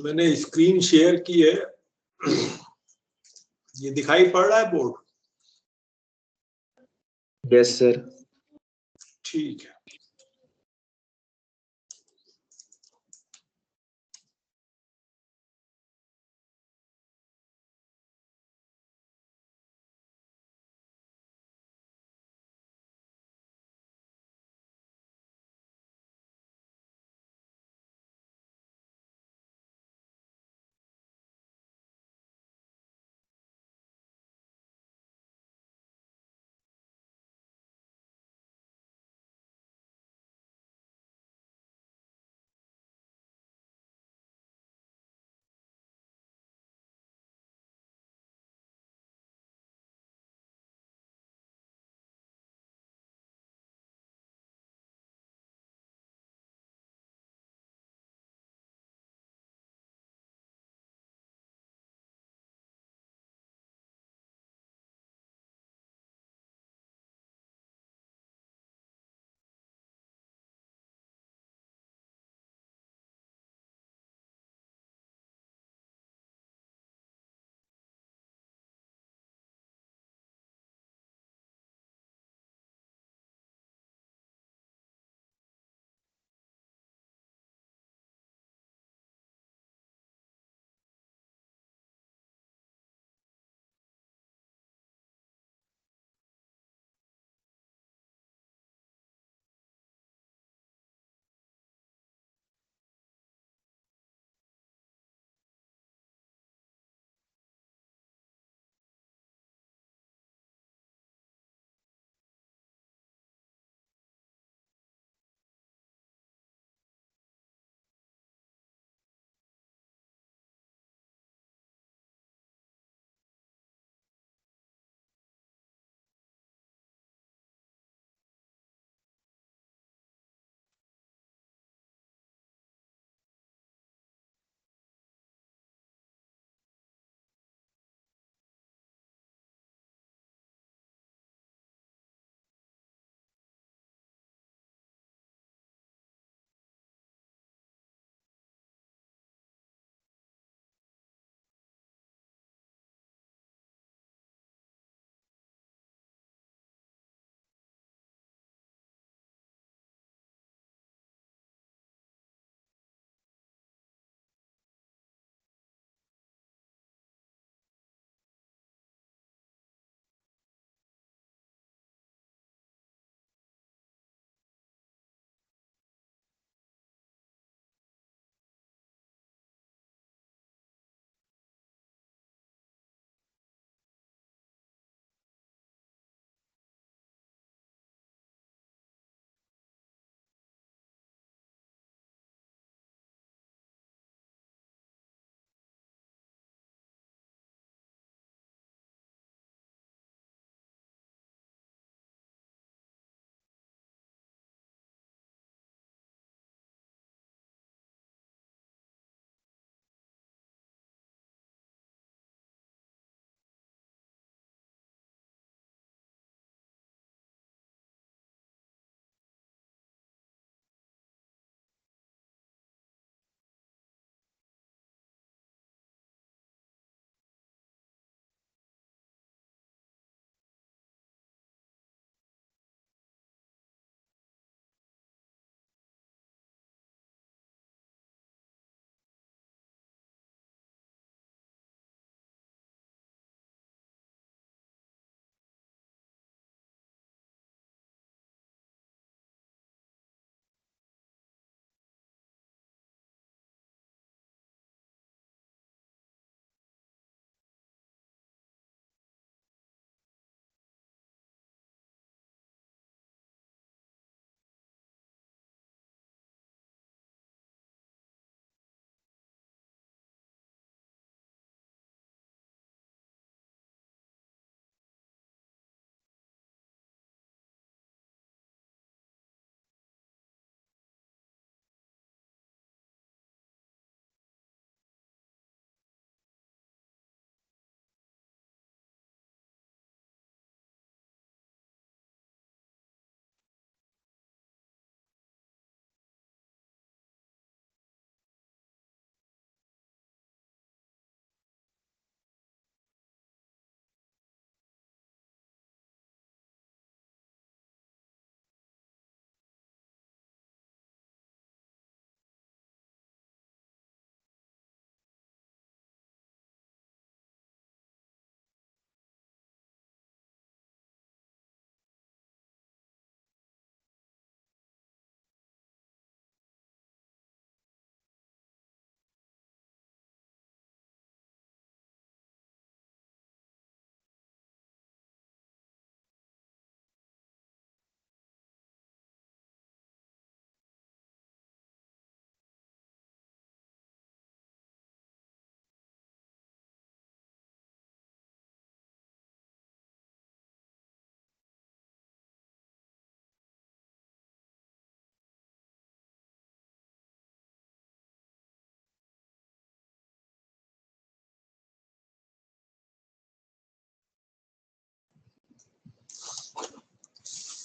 मैंने screen share की है। ये दिखाई पड़ रहा है बोर्ड? Yes sir. ठीक है।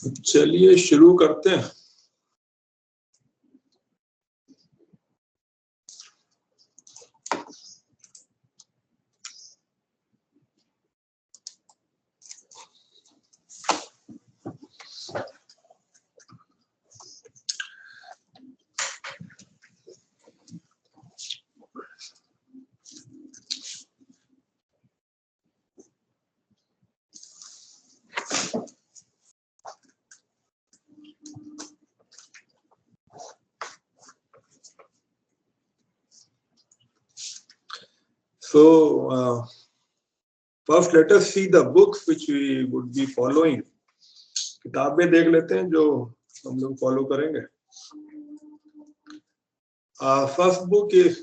चलिए शुरू करते हैं। So first let us see the books which we would be following. किताबें देख लेते हैं जो हम लोग फॉलो करेंगे। First book is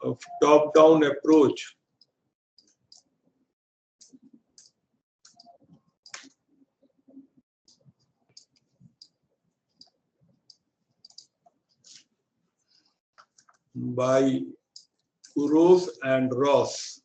of top-down approach. By Kurose and Ross.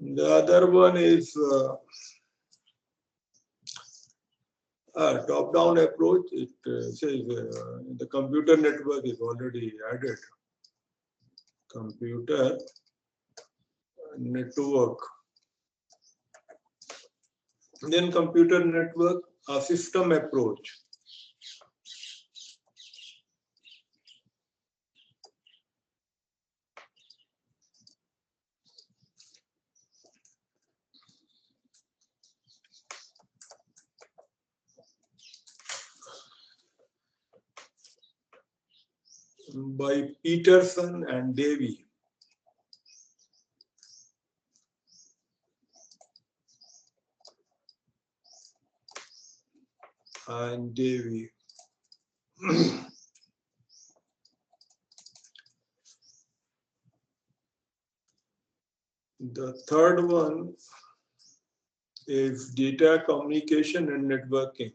The other one is top-down approach. It says the computer network is already added. Computer network. Then computer network, a system approach. By Peterson and Davey. The third one is data communication and networking.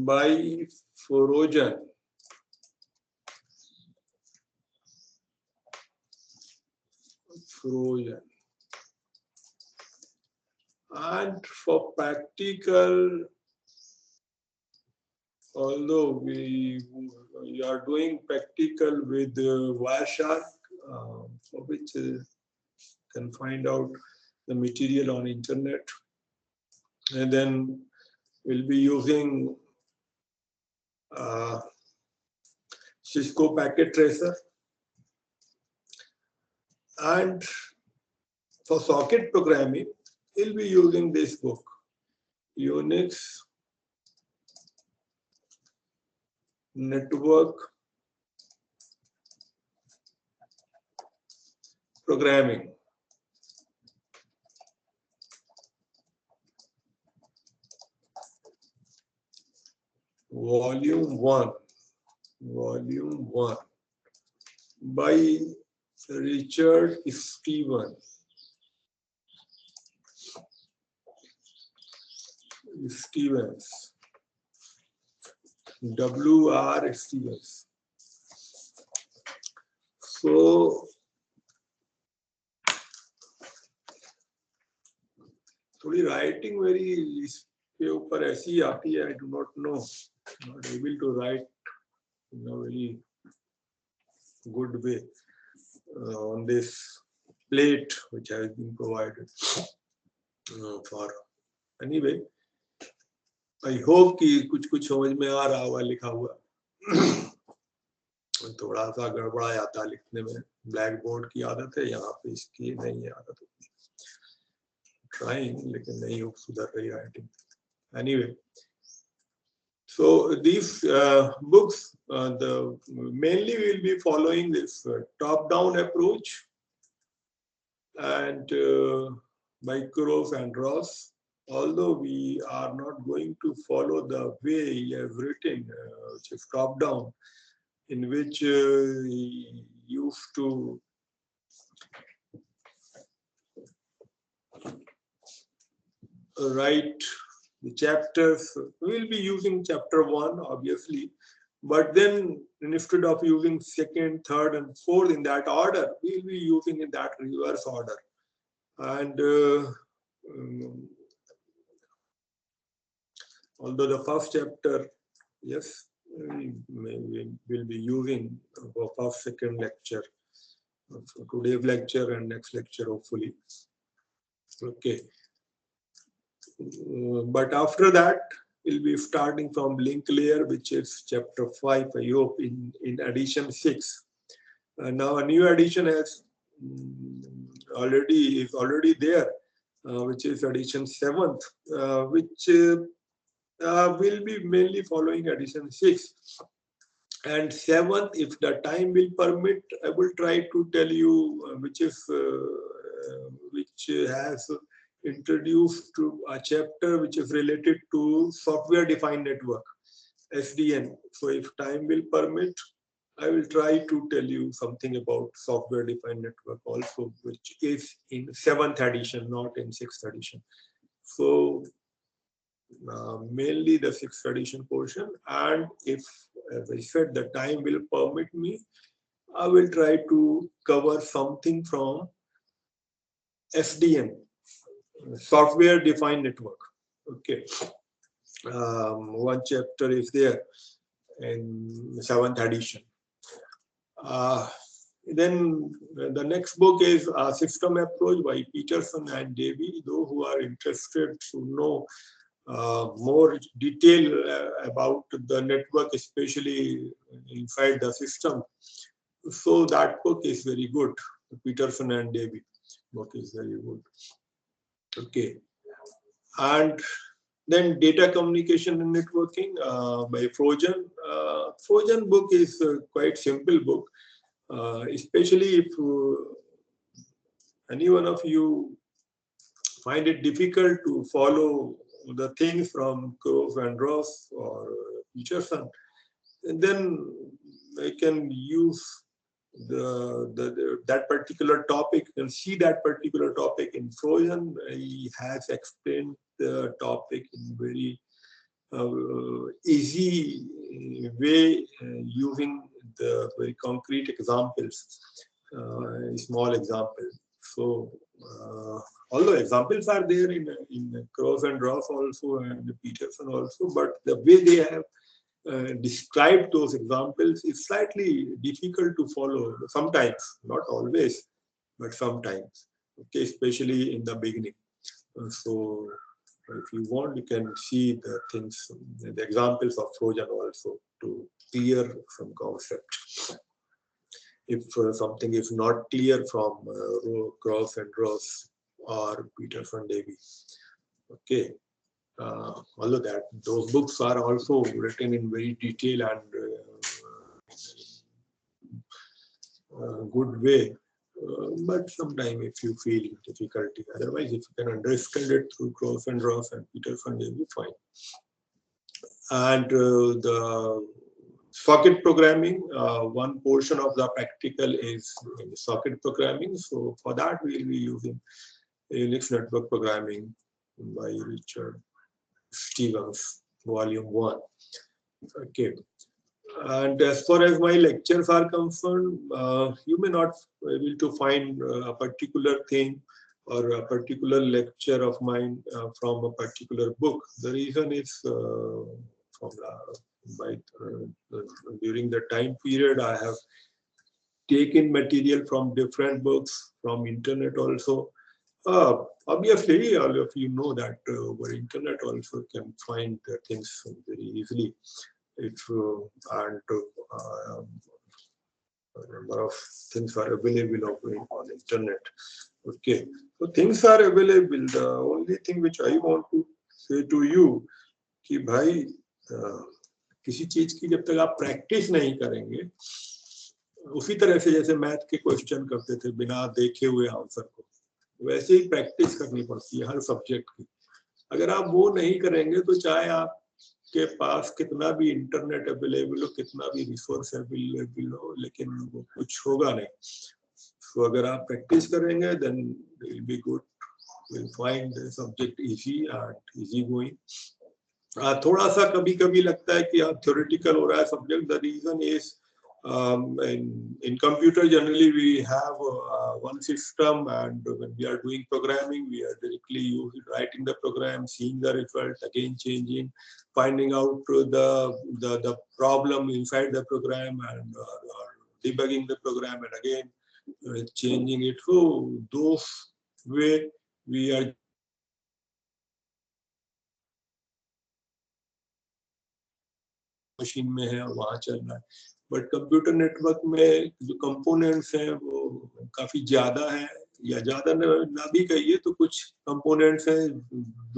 By Forojan. And for practical, although we are doing practical with Wireshark, for which you can find out the material on internet, and then we'll be using Cisco Packet Tracer, and for socket programming, we'll be using this book, Unix Network Programming. Volume 1 by Richard Stevens. W.R. Stevens. So थोड़ी writing मेरी इसके ऊपर ऐसी आती है, I do not know, not able to write in a very good way on this plate which has been provided for. Anyway, I hope कि कुछ समझ में आ रहा हुआ लिखा हुआ। थोड़ा सा गड़बड़ा जाता है लिखने में, ब्लैक बोर्ड की आदत है, यहाँ पे इसकी नहीं है आदत होती, ट्राइंग लेकिन नहीं सुधर रही writing. Anyway, so these books, the mainly will be following this top-down approach, and by Kurov and Ross. Although we are not going to follow the way he has written, which is top-down, in which he used to write the chapters. We will be using chapter 1, obviously, but then instead of using second, third, and fourth in that order, we will be using in that reverse order. And although the first chapter, yes, we will be using for first, second lecture, so today's lecture and next lecture, hopefully. Okay. But after that, we'll be starting from link layer, which is chapter 5, I hope, in edition 6. Now a new edition has already there, which is edition 7th, which will be mainly following edition 6. And 7th, if the time will permit, I will try to tell you which has introduced to a chapter which is related to software defined network, SDN. So if time will permit, I will try to tell you something about software defined network also, which is in 7th edition, not in 6th edition. So mainly the 6th edition portion, and if, as I said, the time will permit me, I will try to cover something from SDN, software defined network. Okay, one chapter is there in 7th edition. Then the next book is System Approach by Peterson and Davey. Those who are interested to know more detail about the network, especially inside the system, so that book is very good. Peterson and Davey book is very good. Okay, and then Data Communication and Networking by Frojan. Frojan book is quite simple book, especially if any one of you find it difficult to follow the things from Kurov and Ross or Peterson, and then I can use that particular topic and see that particular topic in Frojan. He has explained the topic in very easy way, using the very concrete examples, small examples. So although examples are there in Kurov and Ross also and Peterson also, but the way they have described those examples is slightly difficult to follow sometimes, not always, but sometimes. Okay, especially in the beginning. So if you want, you can see the things, the examples of Frojan also to clear some concept. If something is not clear from Kurov and Ross or Peterson Davey. Okay. Although that those books are also written in very detailed and good way, but sometimes if you feel difficulty, otherwise if you can understand it through Kurov and Ross and Peterson, they'll be fine. And the socket programming, one portion of the practical is in socket programming. So for that we'll be using Unix network programming by Richard Stevens, volume 1. Okay. And as far as my lectures are concerned, you may not be able to find a particular thing or a particular lecture of mine from a particular book. The reason is during the time period I have taken material from different books, from internet also. Obviously, all of you know that over internet also can find things very easily. If and number of things are available on internet. Okay, so things are available. The only thing which I want to say to you कि भाई किसी चीज की जब तक आप practice नहीं करेंगे, उसी तरह से जैसे मैथ के क्वेश्चन करते थे बिना देखे हुए आंसर को, वैसे ही प्रैक्टिस करनी पड़ती है हर सब्जेक्ट की। अगर आप वो नहीं करेंगे तो चाहे आपके पास कितना भी इंटरनेट अवेलेबल हो, कितना भी रिसोर्स अवेलेबल हो, लेकिन वो कुछ होगा नहीं। तो अगर आप प्रैक्टिस करेंगे then will be good, will find the subject easy and easy going. थोड़ा सा कभी कभी लगता है कि थ्योरेटिकल हो रहा है subject. The reason is in computer generally we have one system, and when we are doing programming we are directly writing the program, seeing the result, again changing, finding out the problem inside the program, and debugging the program, and again changing it. So those way we are machine में है और वहां चल रहा है। But computer network में जो components हैं वो काफी ज्यादा है, या ज्यादा ना भी कहिए तो कुछ कंपोनेंट्स हैं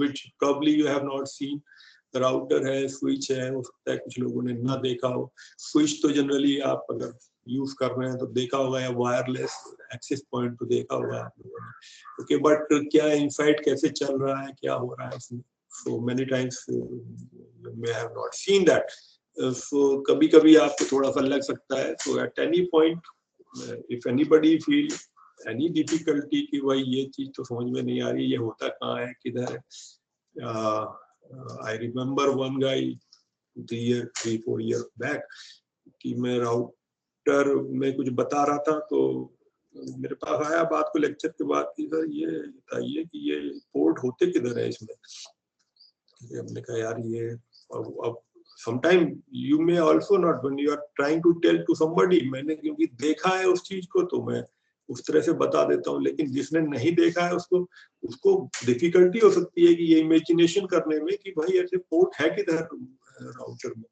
which probably you have not seen. Router है, स्विच है, हो सकता है कुछ लोगों ने ना देखा हो। स्विच तो जनरली आप अगर यूज कर रहे हैं तो देखा होगा, या वायरलेस एक्सेस पॉइंट तो देखा होगा आप लोगों ने। ओके, बट क्या इनसाइड कैसे चल रहा है, क्या हो रहा है उसमें, so many times may have not seen that. So कभी कभी आपको थोड़ा सा लग सकता है। So at any point if anybody feel any difficulty कि भाई ये चीज तो समझ में नहीं आ रही, ये होता कहाँ है, किधर है। I remember one guy 3-4 years back कि मैं राउटर में कुछ बता रहा था, तो मेरे पास आया बात को लेक्चर के बाद कि सर ये बताइए कि ये पोर्ट होते किधर है इसमें। हमने कहा यार ये अब sometime you may also not, when you are trying to tell to somebody, मैंने क्योंकि देखा है उस चीज को तो मैं उस तरह से बता देता हूँ, लेकिन जिसने नहीं देखा है उसको डिफिकल्टी हो सकती है कि ये इमेजिनेशन करने में कि भाई ऐसे पोर्ट है किधर राउटर में,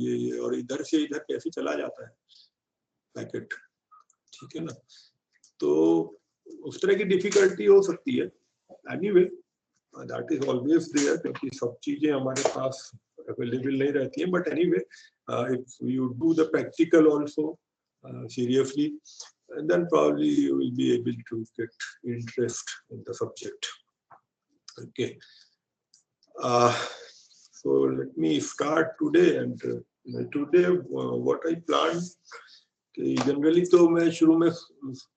ये और इधर से इधर कैसे चला जाता है पैकेट, ठीक है ना। तो उस तरह की डिफिकल्टी हो सकती है। Anyway that is always there, क्योंकि सब चीजें हमारे पास अवेलेबल नहीं रहती है। But anyway if you do the practical also seriously, then probably you will be able to get interest in the subject. Okay, so let me start today. And today what I planned, generally तो मैं शुरू में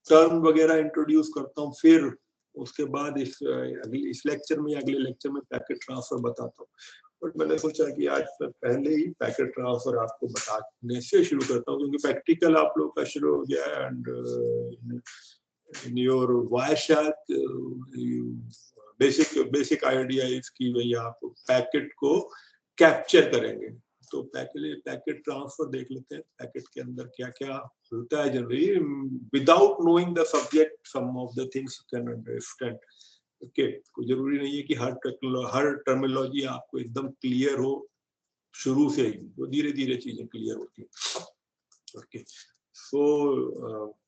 term वगैरह introduce करता हूँ, फिर उसके बाद इस लेक्चर में या अगले लेक्चर में पैकेट ट्रांसफर बताता हूँ। बट मैंने सोचा कि आज मैं पहले ही पैकेट ट्रांसफर आपको बताने से शुरू करता हूँ, क्योंकि प्रैक्टिकल आप लोग का शुरू हो गया है। And in your Wireshark basic idea is कि भाई आप पैकेट को कैप्चर करेंगे। तो पैकेट ट्रांसफर देख लेते हैं, पैकेट के अंदर क्या क्या होता है generally. Without knowing the subject some of the things you can understand. Okay, कोई जरूरी नहीं है कि हर टर्मिनोलॉजी आपको एकदम क्लियर हो शुरू से ही, वो धीरे धीरे चीजें क्लियर होती हैं। Okay, so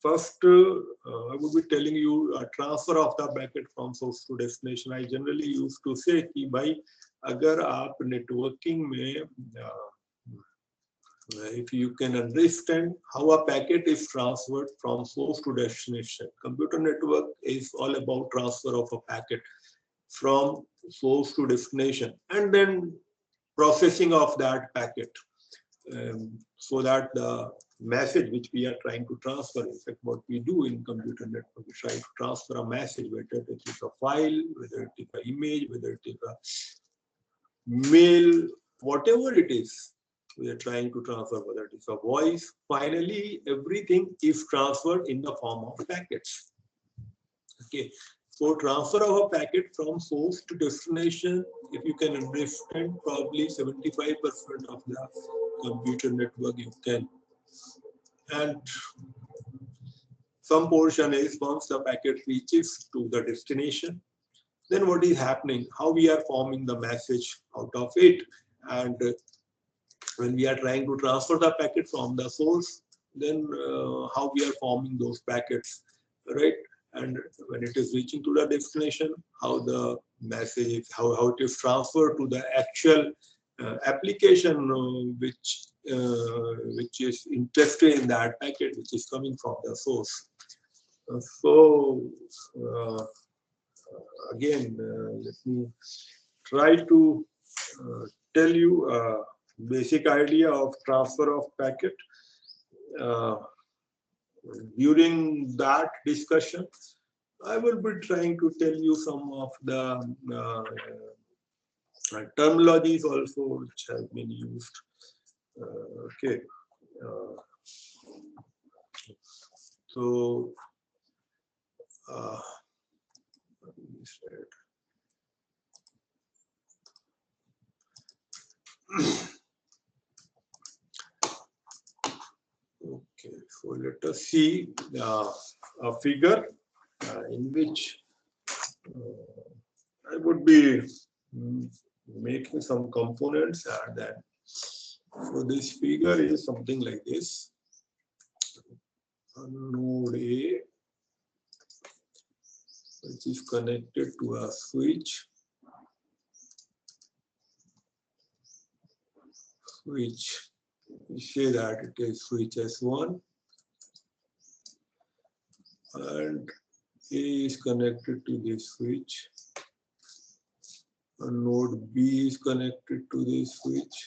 first I would be telling you a transfer of the packet from source to destination. I generally used to say कि भाई अगर आप नेटवर्किंग में if you can understand how a packet is transferred from source to destination, computer network is all about transfer of a packet from source to destination and then processing of that packet, so that the message which we are trying to transfer, in fact what we do in computer network, we try to transfer a message, whether it is a file, whether it is an image, whether it is a mail, whatever it is we are trying to transfer, whether it is a voice, finally everything is transferred in the form of packets. Okay, so transfer of a packet from source to destination, if you can understand, probably 75% of the computer network you can. And some portion is once the packet reaches to the destination, then what is happening, how we are forming the message out of it. And when we are trying to transfer the packet from the source then how we are forming those packets, right? And when it is reaching to the destination, how the message, how it is transferred to the actual application which is interested in that packet, which is coming from the source. So again, let me try to tell you a basic idea of transfer of packet. During that discussion, I will be trying to tell you some of the terminologies also which have been used. Okay. So, okay, so let us see a figure in which I would be making some components, and then so this figure is something like this. A node A, which is connected to a switch, we say that it is switch S1, and A is connected to this switch, and node B is connected to this switch,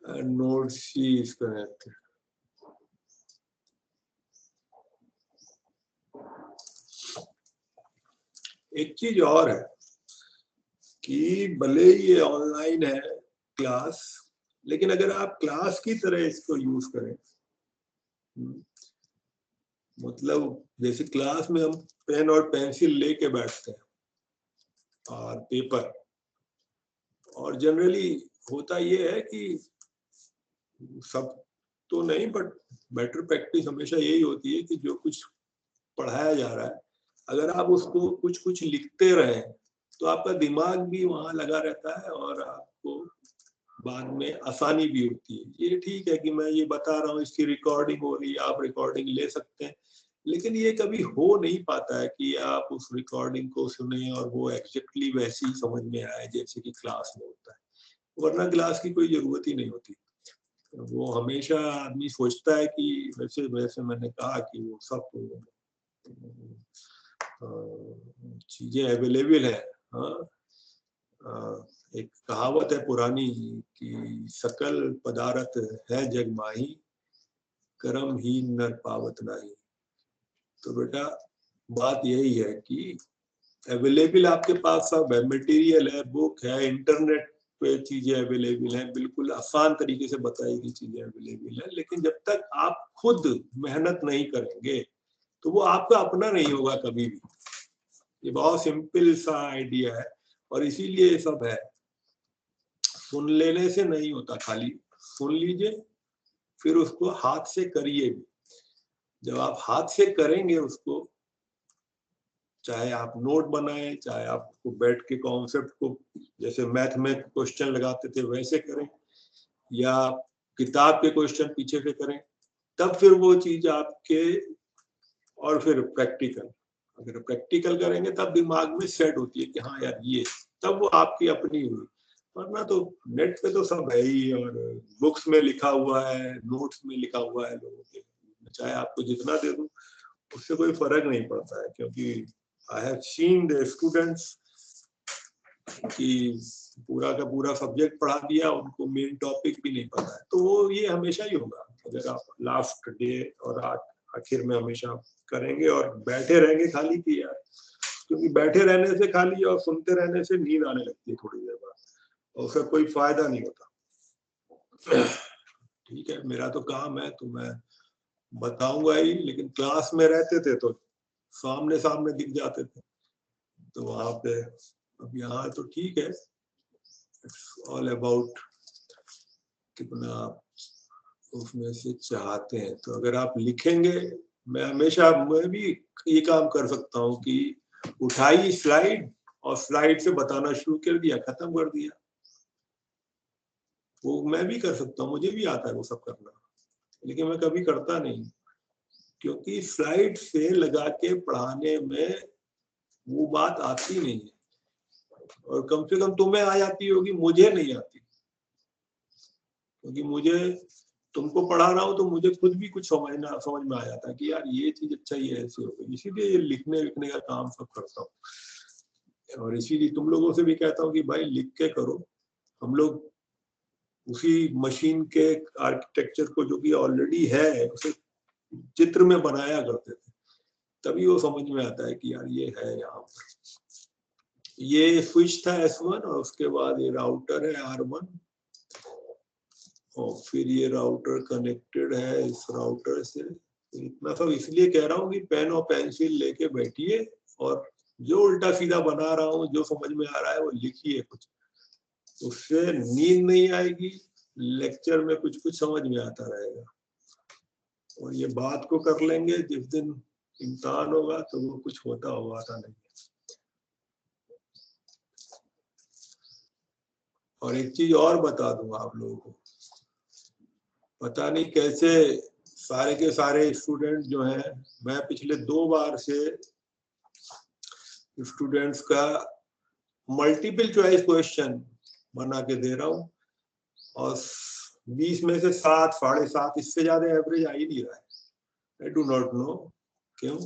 and node C is connected. एक चीज और है कि भले ये online है class, लेकिन अगर आप क्लास की तरह इसको यूज करें, मतलब जैसे क्लास में हम पेन और पेंसिल लेके बैठते हैं और पेपर, और जनरली होता ये है कि सब तो नहीं, बट बेटर प्रैक्टिस हमेशा यही होती है कि जो कुछ पढ़ाया जा रहा है, अगर आप उसको कुछ कुछ लिखते रहे तो आपका दिमाग भी वहां लगा रहता है और आपको बाद में आसानी भी होती है। ये ठीक है कि मैं ये बता रहा हूँ, इसकी रिकॉर्डिंग हो रही है, आप रिकॉर्डिंग ले सकते हैं, लेकिन ये कभी हो नहीं पाता है कि आप उस रिकॉर्डिंग को सुने और वो एग्जैक्टली वैसी समझ में आए जैसे कि क्लास में होता है, वरना क्लास की कोई जरूरत ही नहीं होती। वो हमेशा आदमी सोचता है कि वैसे वैसे मैंने कहा कि वो सब चीजें अवेलेबल है। एक कहावत है पुरानी कि सकल पदार्थ है जग माही, कर्म ही नर पावत नाही। तो बेटा बात यही है कि अवेलेबल आपके पास सब है, मटेरियल है, बुक है, इंटरनेट पे चीजें अवेलेबल हैं, बिल्कुल आसान तरीके से बताई गई चीजें अवेलेबल है, लेकिन जब तक आप खुद मेहनत नहीं करेंगे तो वो आपका अपना नहीं होगा कभी भी। ये बहुत सिंपल सा आइडिया है और इसीलिए ये सब है। सुन लेने से नहीं होता, खाली सुन लीजिए फिर उसको हाथ से करिए भी। जब आप हाथ से करेंगे उसको, चाहे आप नोट बनाएं, चाहे आप उसको बैठ के कॉन्सेप्ट को जैसे मैथ में क्वेश्चन लगाते थे वैसे करें, या किताब के क्वेश्चन पीछे से करें, तब फिर वो चीज आपके, और फिर प्रैक्टिकल, अगर प्रैक्टिकल करेंगे तब दिमाग में सेट होती है कि हाँ यार ये, तब वो आपकी अपनी हुई। वरना तो नेट पे तो सब है ही, और बुक्स में लिखा हुआ है, नोट्स में लिखा हुआ है लोगों के, चाहे आपको जितना दे दूं उससे कोई फर्क नहीं पड़ता है, क्योंकि I have seen the students कि पूरा का पूरा सब्जेक्ट पढ़ा दिया, उनको मेन टॉपिक भी नहीं पता है, तो वो ये हमेशा ही होगा। अगर आप लास्ट डे और आखिर में हमेशा करेंगे और बैठे रहेंगे खाली कि यार, क्योंकि बैठे रहने से खाली और सुनते रहने से नींद आने लगती है थोड़ी देर बाद, और उसका कोई फायदा नहीं होता। ठीक है, मेरा तो काम है तो मैं बताऊंगा ही, लेकिन क्लास में रहते थे तो सामने सामने दिख जाते थे, तो वहां पे, अब यहाँ तो ठीक है, इट्स ऑल अबाउट कितना उसमें से चाहते हैं। तो अगर आप लिखेंगे, मैं भी ये काम कर सकता हूँ कि उठाई स्लाइड और स्लाइड से बताना शुरू कर दिया, खत्म कर दिया। वो मैं भी कर सकता हूँ, मुझे भी आता है वो सब करना, लेकिन मैं कभी करता नहीं, क्योंकि स्लाइड से लगा के पढ़ाने में वो बात आती नहीं है, और कम से कम तुम्हें आ जाती होगी, मुझे नहीं आती, क्योंकि मुझे तुमको पढ़ा रहा हूँ तो मुझे खुद भी कुछ समझ में आ जाता है कि यार ये चीज अच्छा ही है, ऐसे हो गई, इसीलिए ये लिखने विखने का काम सब करता हूँ। और इसीलिए तुम लोगों से भी कहता हूँ कि भाई लिख के करो। हम लोग उसी मशीन के आर्किटेक्चर को जो कि ऑलरेडी है उसे चित्र में बनाया करते थे, तभी वो समझ में आता है कि यार ये है यहाँ पर। ये स्विच था S1 और उसके बाद ये राउटर है R1, और फिर ये राउटर कनेक्टेड है इस राउटर से। इतना सब इसलिए कह रहा हूँ कि पेन और पेंसिल लेके बैठिए और जो उल्टा सीधा बना रहा हूँ, जो समझ में आ रहा है वो लिखिए कुछ, उससे नींद नहीं आएगी, लेक्चर में कुछ कुछ समझ में आता रहेगा। और ये बात को कर लेंगे, जिस दिन इम्तिहान होगा तो वो कुछ होता होगा था नहीं। और एक चीज और बता दूंगा आप लोगों को, पता नहीं कैसे सारे के सारे स्टूडेंट जो हैं, मैं पिछले 2 बार से स्टूडेंट्स का मल्टीपल चॉइस क्वेश्चन बना के दे रहा हूँ, और 20 में से 7, 7.5, इससे ज्यादा एवरेज आ ही नहीं रहा है। आई डू नॉट नो क्यों।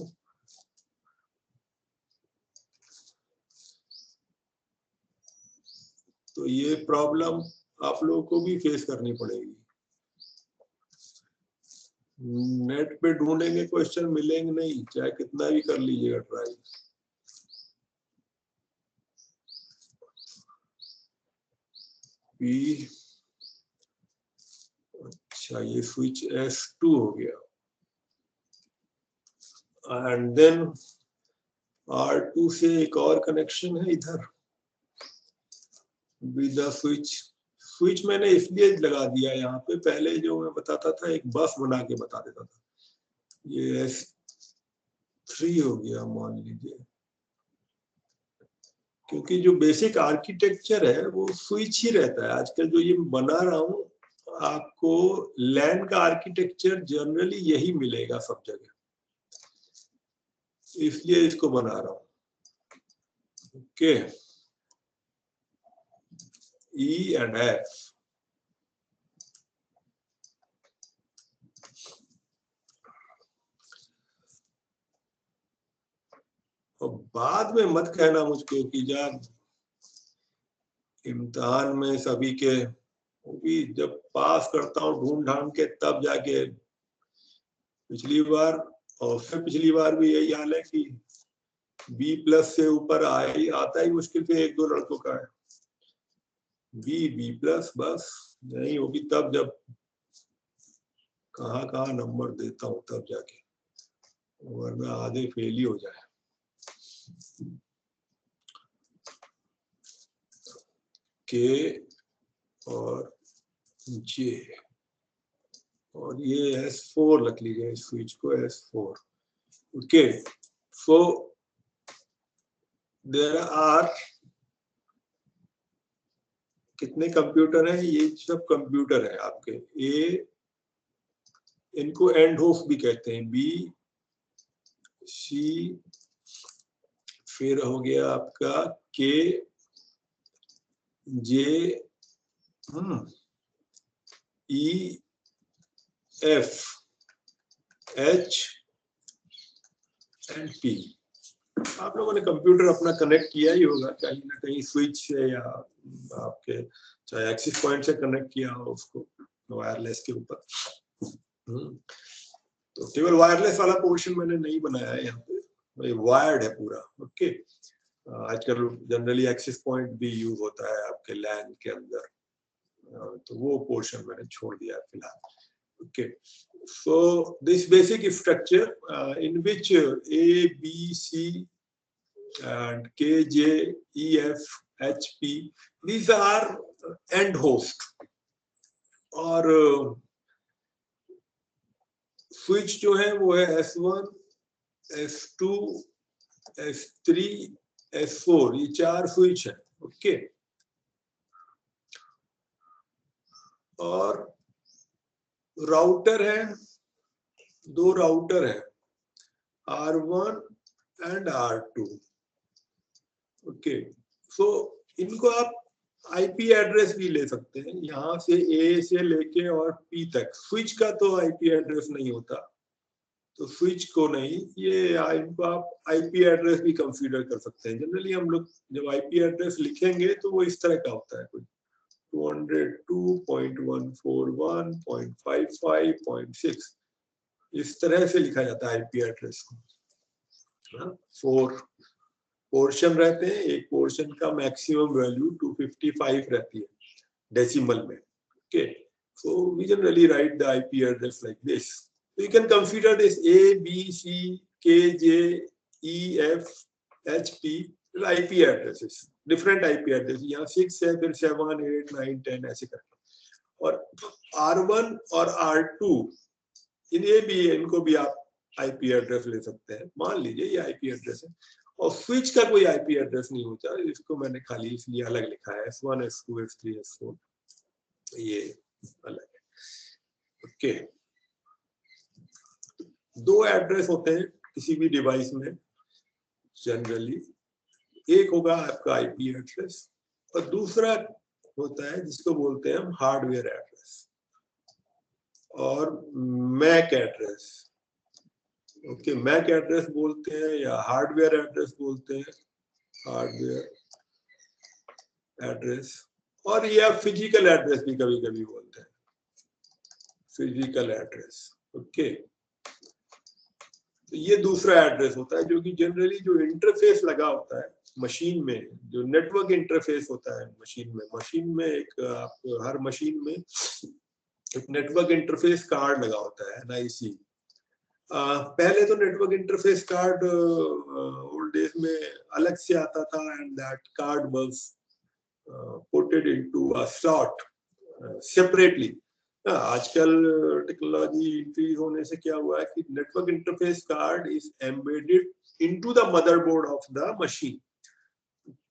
तो ये प्रॉब्लम आप लोगों को भी फेस करनी पड़ेगी। नेट पे ढूंढेंगे क्वेश्चन, मिलेंगे नहीं, चाहे कितना भी कर लीजिएगा ट्राई। अच्छा, ये स्विच S2 हो गया, एंड देन R2 से एक और कनेक्शन है इधर विद द स्विच। स्विच मैंने इसलिए लगा दिया यहाँ पे, पहले जो मैं बताता था एक बस बना के बता देता था। ये S3 हो गया मान लीजिए, क्योंकि जो बेसिक आर्किटेक्चर है वो स्विच ही रहता है। आजकल जो ये बना रहा हूँ आपको लैन का आर्किटेक्चर जनरली यही मिलेगा सब जगह, इसलिए इसको बना रहा हूँ। Okay, E and F। और बाद में मत कहना मुझको कि जब इम्तिहान में सभी के, वो भी जब पास करता हूँ ढूंढ ढांड के तब जाके, पिछली बार और फिर पिछली बार भी यही हाल है कि B+ से ऊपर आता ही मुश्किल से 1-2 लड़कों का है। B+ बस नहीं होगी तब जब कहाँ नंबर देता हूँ तब जाके, वरना आधे फेल ही हो जाए। K और J, और ये S4 रख लीजिए, स्विच को S4। Okay, so there are कितने कंप्यूटर हैं? ये सब कंप्यूटर है आपके। ए, इनको एंड होस्ट भी कहते हैं, B, C, फिर हो गया आपका K, J, E, F, H and P। आप लोगों ने कंप्यूटर अपना कनेक्ट किया ही होगा कहीं ना कहीं स्विच से, या आपके चाहे एक्सेस पॉइंट से कनेक्ट किया हो उसको वायरलेस के ऊपर। तो केवल वायरलेस वाला पोर्शन मैंने नहीं बनाया है यहाँ पे, वायर्ड है पूरा। ओके, आजकल जनरली एक्सेस पॉइंट भी यूज होता है आपके लैन के अंदर, तो वो पोर्शन मैंने छोड़ दिया है फिलहाल। Okay, so this basic structure in which A, B, C and K, J, E, F, H, P, these are end host, और स्विच जो है वो है S1, S2, S3, S4, ये 4 स्विच है। ओके, और राउटर है, दो राउटर है, R1 एंड R2। ओके, सो इनको आप आईपी एड्रेस भी ले सकते हैं, यहाँ से ए से लेके और पी तक। स्विच का तो आईपी एड्रेस नहीं होता, तो स्विच को नहीं, ये इनको आप आईपी एड्रेस भी कंसीडर कर सकते हैं। जनरली हम लोग जब आईपी एड्रेस लिखेंगे तो वो इस तरह का होता है, कुछ 202.141.55.6 इस तरह से लिखा जाता है आईपी एड्रेस को। 4 पोर्शन रहते हैं, एक पोर्शन का मैक्सिमम वैल्यू 255 रहती है डेसिमल में। Okay, so we generally write the IP address like this. So you can consider this A, B, C, K, J, E, F, H, P IP addresses, different IP addresses. यहाँ 6 है, फिर 7, 8, 9, 10 ऐसे करके। और R1 और R2 इन्हें भी, इनको भी आप IP एड्रेस ले सकते हैं। मान लीजिए ये IP एड्रेस है, और स्विच का कोई IP एड्रेस नहीं होता, इसको मैंने खाली इसलिए अलग लिखा है, S1, S2, S3, S4 ये अलग है। ओके, दो एड्रेस होते हैं किसी भी डिवाइस में जनरली, एक होगा आपका आईपी एड्रेस और दूसरा होता है जिसको बोलते हैं हम हार्डवेयर एड्रेस और MAC address. Okay, MAC address बोलते हैं या हार्डवेयर एड्रेस बोलते हैं, हार्डवेयर एड्रेस, और या फिजिकल एड्रेस भी कभी कभी बोलते हैं, फिजिकल एड्रेस। ओके, तो ये दूसरा एड्रेस होता है जो कि जनरली जो इंटरफेस लगा होता है मशीन में, जो नेटवर्क इंटरफेस होता है मशीन में एक आप हर मशीन में एक नेटवर्क इंटरफेस कार्ड लगा होता है, NIC। पहले तो network interface card old days में अलग से आता था, and that card was putted into a slot separately. आजकल टेक्नोलॉजी इंक्रीज होने से क्या हुआ है कि network interface card is embedded into the motherboard of the machine.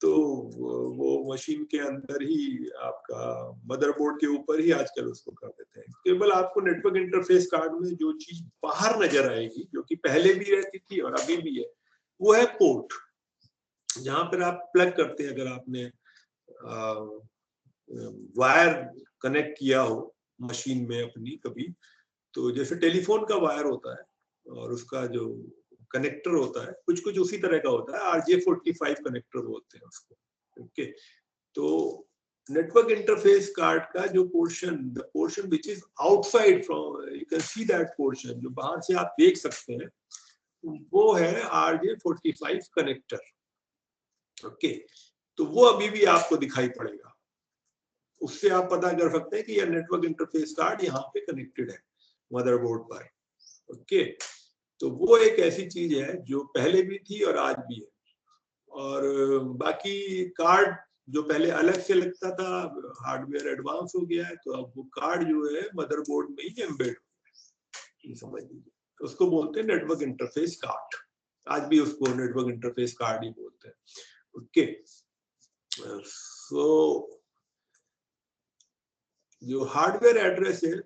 तो वो मशीन के अंदर ही आपका मदरबोर्ड के ऊपर ही आजकल उसको कर देते हैं। केवल आपको नेटवर्क इंटरफेस कार्ड में जो चीज बाहर नजर आएगी, जो कि पहले भी रहती थी और अभी भी है, वो है पोर्ट, जहां पर आप प्लग करते हैं। अगर आपने वायर कनेक्ट किया हो मशीन में अपनी कभी, तो जैसे टेलीफोन का वायर होता है और उसका जो कनेक्टर होता है कुछ कुछ उसी तरह का होता है, RJ45 कनेक्टर बोलते हैं उसको। ओके, तो नेटवर्क इंटरफेस कार्ड का जो portion, the portion which is outside from, you can see that portion, जो बाहर से आप देख सकते हैं, वो है RJ45 कनेक्टर। ओके, तो वो अभी भी आपको दिखाई पड़ेगा, उससे आप पता कर सकते हैं कि यह नेटवर्क इंटरफेस कार्ड यहाँ पे कनेक्टेड है मदरबोर्ड पर। ओके, तो वो एक ऐसी चीज है जो पहले भी थी और आज भी है। और बाकी कार्ड जो पहले अलग से लगता था, हार्डवेयर एडवांस हो गया है, तो अब वो कार्ड जो है मदरबोर्ड में ही एम्बेड हो, समझ लीजिए। तो उसको बोलते हैं नेटवर्क इंटरफेस कार्ड, आज भी उसको नेटवर्क इंटरफेस कार्ड ही बोलते हैं। ओके, सो जो हार्डवेयर एड्रेस है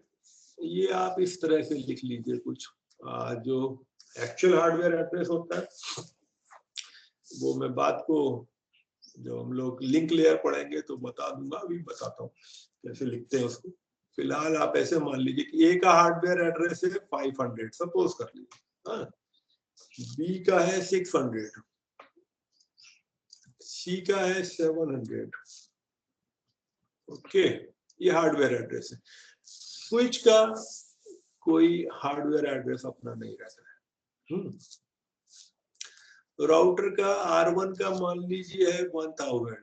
ये आप इस तरह से लिख लीजिए कुछ। जो एक्चुअल हार्डवेयर एड्रेस होता है वो मैं बात को, जो हम लोग लिंक लेयर पढ़ेंगे तो बता दूंगा, अभी बताता हूँ कैसे लिखते हैं उसको। फिलहाल आप ऐसे मान लीजिए कि ए का हार्डवेयर एड्रेस है 500, सपोज कर लीजिए, बी का है 600, सी का है 700। ओके, ये हार्डवेयर एड्रेस है। स्विच का कोई हार्डवेयर एड्रेस अपना नहीं रहता है। तो राउटर का R1 का मान लीजिए है 1000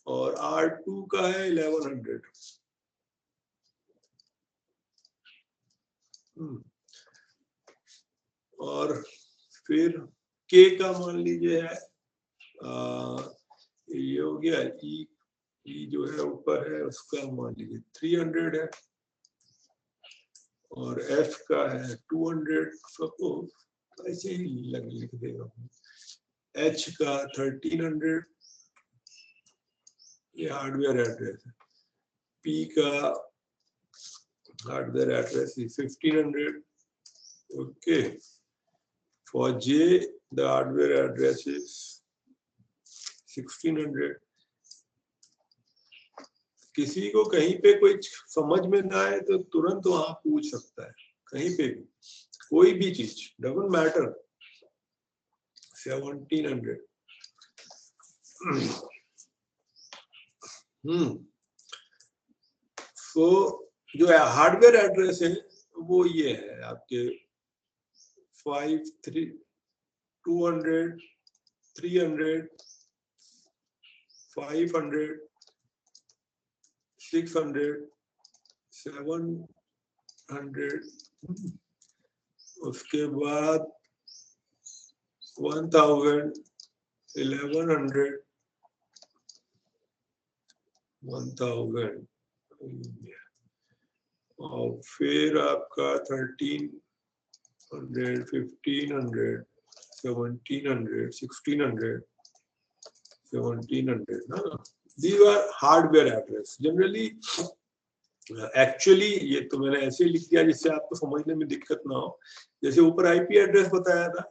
और R2 का है 1100। और फिर K का मान लीजिए है, ये हो गया, E जो है ऊपर है उसका मान लीजिए 300 है, और F का है 200, सपोज ऐसे ही लिख देगा। H का 1300, ये हार्डवेयर एड्रेस है। P का hardware address is 1500. Okay. For J, the hardware address is 1600. किसी को कहीं पे कोई समझ में ना आए तो तुरंत वहां पूछ सकता है, कहीं पे भी कोई भी चीज, डजंट मैटर। 1700। तो जो हार्डवेयर एड्रेस है वो ये है आपके 5, 200, 300, 500, 600, 700, उसके बाद 1000, 1100, 1000, और फिर आपका 1300, 1500, 1700, 1600, 1700 ना। These are hardware address. Generally, actually ये तो मैंने ऐसे लिख दिया जिससे आपको समझने में दिक्कत ना हो। जैसे ऊपर आईपी एड्रेस बताया था,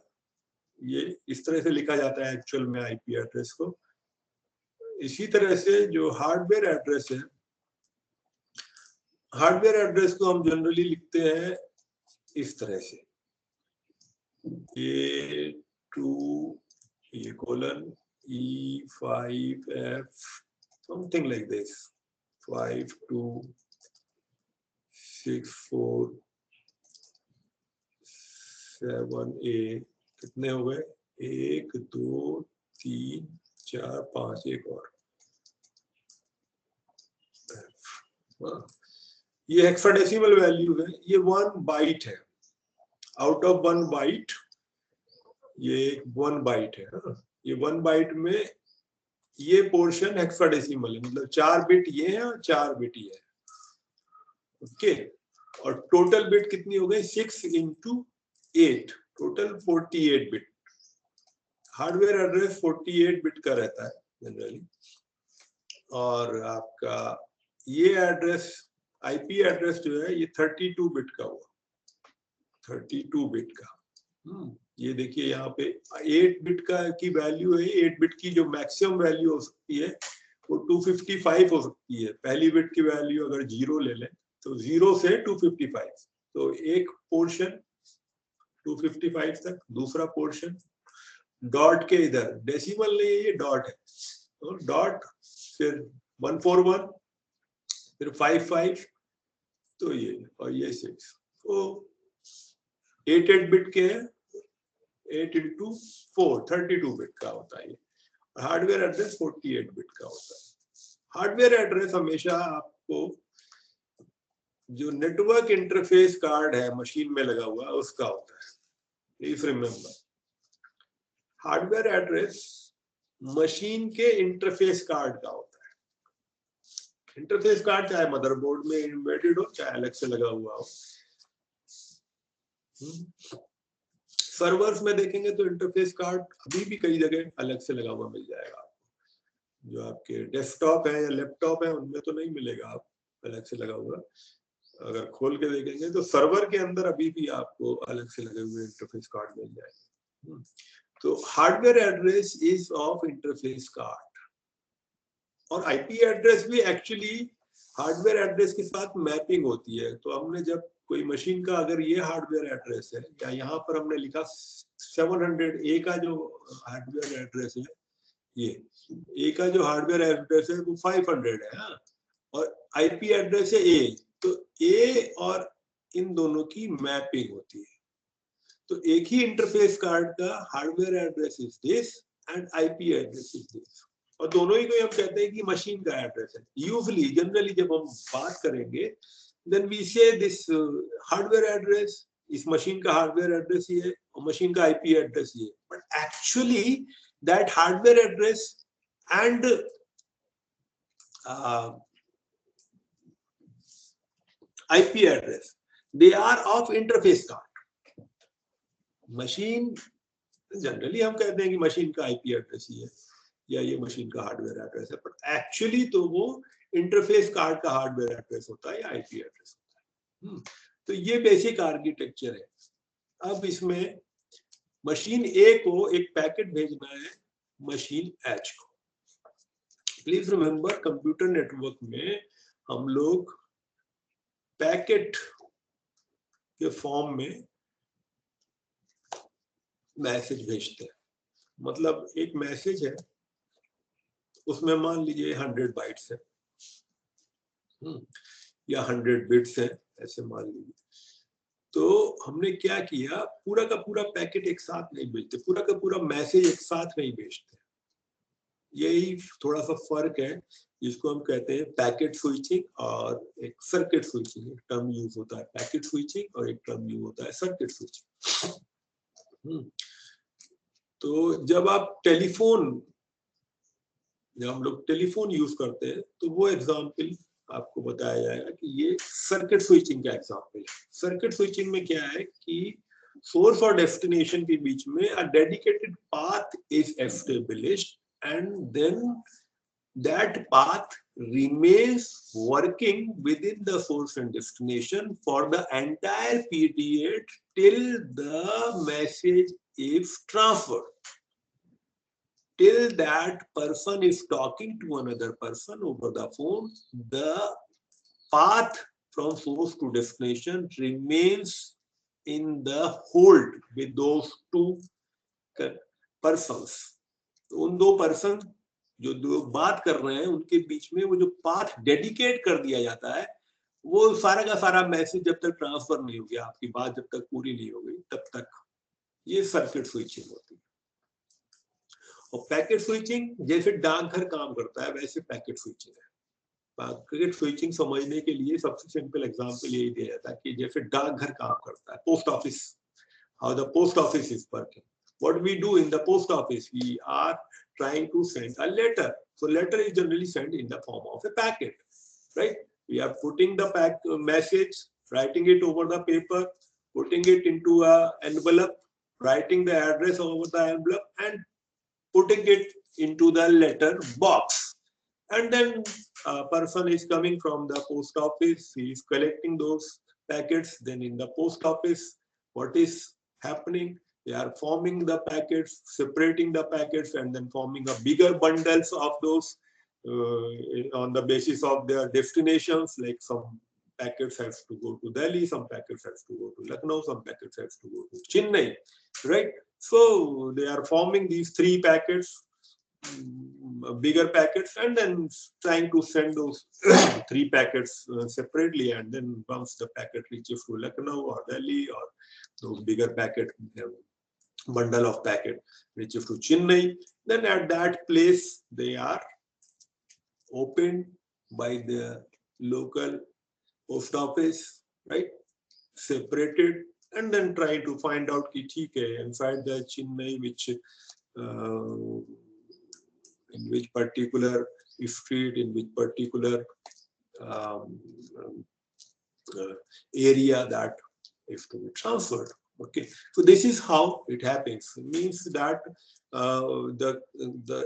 ये इस तरह से लिखा जाता है एक्चुअल में आईपी एड्रेस को। इसी तरह से जो हार्डवेयर एड्रेस है, हार्डवेयर एड्रेस को हम जनरली लिखते हैं इस तरह से, A2 colon E5F, something like this, 5264 7A, कितने हो गए? 1 2 3 4 5, एक और। ये हेक्साडेसिमल वैल्यू है, ये 1 बाइट है। आउट ऑफ 1 बाइट ये 1 बाइट है। ये 1 बाइट में ये पोर्शन हेक्साडेसिमल है, मतलब 4 बिट ये है और 4 बिट ये है। ओके, और टोटल बिट कितनी हो गई? 6 × 8, total 48 bit. Hardware address 48 bit का रहता है जनरली, और आपका ये एड्रेस आईपी एड्रेस जो है ये 32 बिट का हुआ, 32 बिट का। ये देखिए यहाँ पे 8 बिट का की वैल्यू है, 8 बिट की जो मैक्सिमम वैल्यू हो सकती है वो 255 हो सकती है। पहली बिट की वैल्यू अगर 0 ले लें तो 0 से 255, तो एक पोर्शन 255 तक, दूसरा पोर्शन डॉट के इधर, डेसिमल नहीं है ये, डॉट है, तो डॉट, फिर 141, फिर 55, तो ये, और ये 6, तो 8 बिट के हैं, 8 × 4 32 बिट का होता है। हार्डवेयर एड्रेस 48 बिट का होता है। हार्डवेयर एड्रेस हमेशा आपको जो नेटवर्क इंटरफेस कार्ड है मशीन में लगा हुआ उसका होता है। Please remember, hardware address machine के इंटरफेस कार्ड का होता है। इंटरफेस कार्ड चाहे मदरबोर्ड में एम्बेडेड हो, चाहे अलग से लगा हुआ हो। सर्वर्स में देखेंगे तो इंटरफेस कार्ड अभी भी कई जगह अलग से लगा हुआ मिल जाएगा आपको। जो आपके डेस्कटॉप है या लैपटॉप है उनमें तो नहीं मिलेगा आप अलग से लगा हुआ। अगर खोल के देखेंगे तो सर्वर के अंदर अभी भी आपको अलग से लगे हुए इंटरफेस कार्ड मिल जाएगा। तो hardware address is of interface card, और आईपी एड्रेस भी एक्चुअली हार्डवेयर एड्रेस के साथ मैपिंग होती है। तो हमने जब कोई मशीन का अगर ये हार्डवेयर एड्रेस है, या यहाँ पर हमने लिखा 700A का जो हार्डवेयर एड्रेस है, ये ए का जो हार्डवेयर एड्रेस है वो 500 है, और आईपी एड्रेस है ए, तो ए और इन दोनों की मैपिंग होती है। तो एक ही इंटरफेस कार्ड का hardware address is this and IP address is this, और दोनों ही को हम कहते हैं कि मशीन का एड्रेस है। यूजुअली जनरली जब हम बात करेंगे देन वी से दिस हार्डवेयर एड्रेस, इस मशीन का हार्डवेयर एड्रेस ये है और मशीन का आईपी एड्रेस ये, but actually that hardware address and IP address, they are of interface card. Machine generally हम कहते हैं कि मशीन का IP एड्रेस ही है, या ये मशीन का हार्डवेयर एड्रेस है, पर एक्चुअली तो वो इंटरफेस कार्ड का हार्डवेयर एड्रेस होता है या आईपी एड्रेस होता है। तो ये बेसिक आर्किटेक्चर है। अब इसमें मशीन ए को एक पैकेट भेजना है मशीन एच को। प्लीज रिमेंबर, कंप्यूटर नेटवर्क में हम लोग पैकेट के फॉर्म में मैसेज भेजते हैं। मतलब एक मैसेज है, उसमें मान लीजिए 100 बाइट्स है या 100 बिट्स है, ऐसे मान लीजिए। तो हमने क्या किया, पूरा का पूरा पैकेट एक साथ नहीं भेजते, पूरा का पूरा मैसेज एक साथ नहीं भेजते। यही थोड़ा सा फर्क है, जिसको हम कहते हैं पैकेट स्विचिंग और एक सर्किट स्विचिंग। एक टर्म यूज होता है पैकेट स्विचिंग और एक टर्म यूज होता है सर्किट स्विचिंग। तो जब हम लोग टेलीफोन यूज करते हैं, तो वो एग्जाम्पल आपको बताया जाएगा कि ये सर्किट स्विचिंग का एग्जाम्पल है। सर्किट स्विचिंग में क्या है कि सोर्स और डेस्टिनेशन के बीच में a dedicated path is established and then that path remains working within the source and destination for the entire period till the message is transferred. Till that person is talking to another person over the phone, the path from source to destination remains in the hold with those two persons. उन दो person जो दो बात कर रहे हैं, उनके बीच में वो जो पाथ डेडिकेट कर दिया जाता है, वो सारा का सारा मैसेज जब तक ट्रांसफर नहीं हो गया, आपकी बात जब तक पूरी नहीं हो गई, तब तक ये सर्किट स्विचिंग होती है। और पैकेट स्विचिंग जैसे डाकघर काम करता है, वैसे पैकेट स्विचिंग है। पैकेट स्विचिंग समझने के लिए सबसे सिंपल एग्जांपल यही दिया जाता है कि जैसे डाकघर काम करता है, post office, how the post office is working. What we do in the post office, we are trying to send a letter. So letter is generally sent in the form of a packet, right? We are putting the message, writing it over the paper, putting it into a envelope, writing the address over the envelope, and putting it into the letter box. And then a person is coming from the post office, he is collecting those packets. Then in the post office, what is happening? They are forming the packets, separating the packets, and then forming a bigger bundles of those on the basis of their destinations. Like some packets have to go to Delhi, some packets have to go to Lucknow, some packets have to go to Chennai, right? So they are forming these three packets, bigger packets, and then trying to send those three packets separately. And then once the packet reaches to Lucknow or Delhi, or those bigger packet bundle of packet reaches to Chennai, then at that place they are opened by the local post office, right? Separated, and then try to find out ki theek hai, inside the Chennai, which in which particular street, in which particular area that is to be transferred. Okay, so this is how it happens. It means that